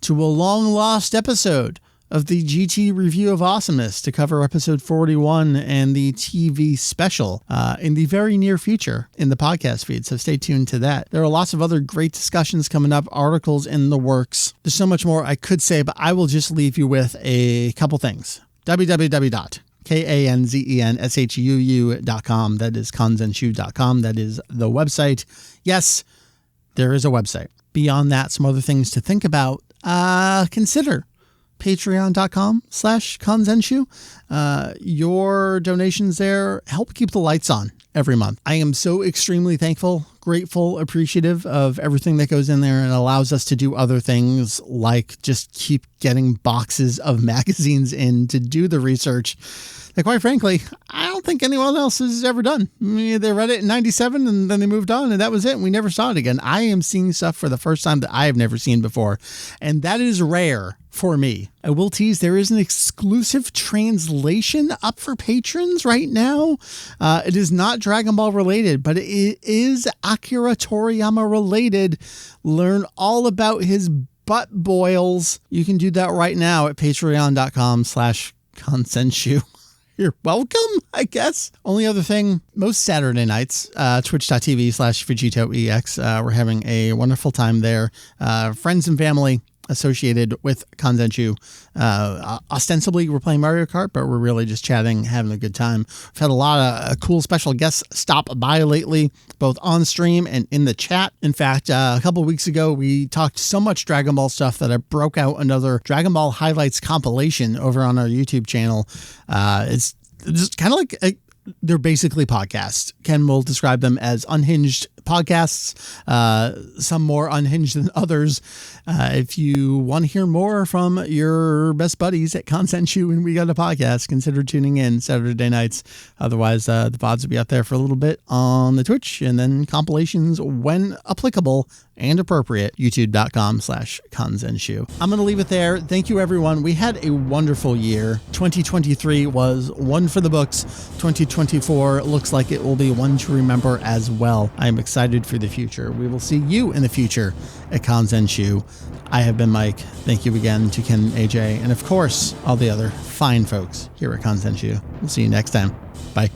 to a long lost episode of the GT Review of Awesomeness to cover episode 41 and the TV special in the very near future in the podcast feed. So stay tuned to that. There are lots of other great discussions coming up, articles in the works. There's so much more I could say, but I will just leave you with a couple things. www.kanzenshuu.com KANZENSHUU.com. That is kanzenshuu.com. That is the website. Yes, there is a website. Beyond that, some other things to think about. Consider patreon.com/Kanzenshuu. Your donations there help keep the lights on every month. I am so extremely thankful, grateful, appreciative of everything that goes in there and allows us to do other things like just keep getting boxes of magazines in to do the research that, quite frankly, I don't think anyone else has ever done. I mean, they read it in 97 and then they moved on and that was it. And we never saw it again. I am seeing stuff for the first time that I have never seen before. And that is rare for me. I will tease, there is an exclusive translation up for patrons right now. It is not Dragon Ball related, but it is Akira Toriyama related. Learn all about his butt boils. You can do that right now at patreon.com/Kanzenshuu. You're welcome, I guess. Only other thing, most Saturday nights, twitch.tv/VegettoEX, we're having a wonderful time there. Friends and family associated with Kanzenshuu. Ostensibly, we're playing Mario Kart, but we're really just chatting, having a good time. We've had a lot of cool special guests stop by lately, both on stream and in the chat. In fact, a couple of weeks ago, we talked so much Dragon Ball stuff that I broke out another Dragon Ball highlights compilation over on our YouTube channel. It's just kind of like they're basically podcasts. Ken will describe them as unhinged podcasts, some more unhinged than others. If you want to hear more from your best buddies at Kanzenshuu and We Got a Podcast, consider tuning in Saturday nights. Otherwise, the pods will be out there for a little bit on the Twitch and then compilations when applicable and appropriate, youtube.com/Kanzenshuu. I'm going to leave it there. Thank you, everyone. We had a wonderful year. 2023 was one for the books. 2024 looks like it will be one to remember as well. I am excited for the future. We will see you in the future at Kanzenshuu. I have been Mike. Thank you again to Ken and AJ, and of course, all the other fine folks here at Kanzenshuu. We'll see you next time. Bye.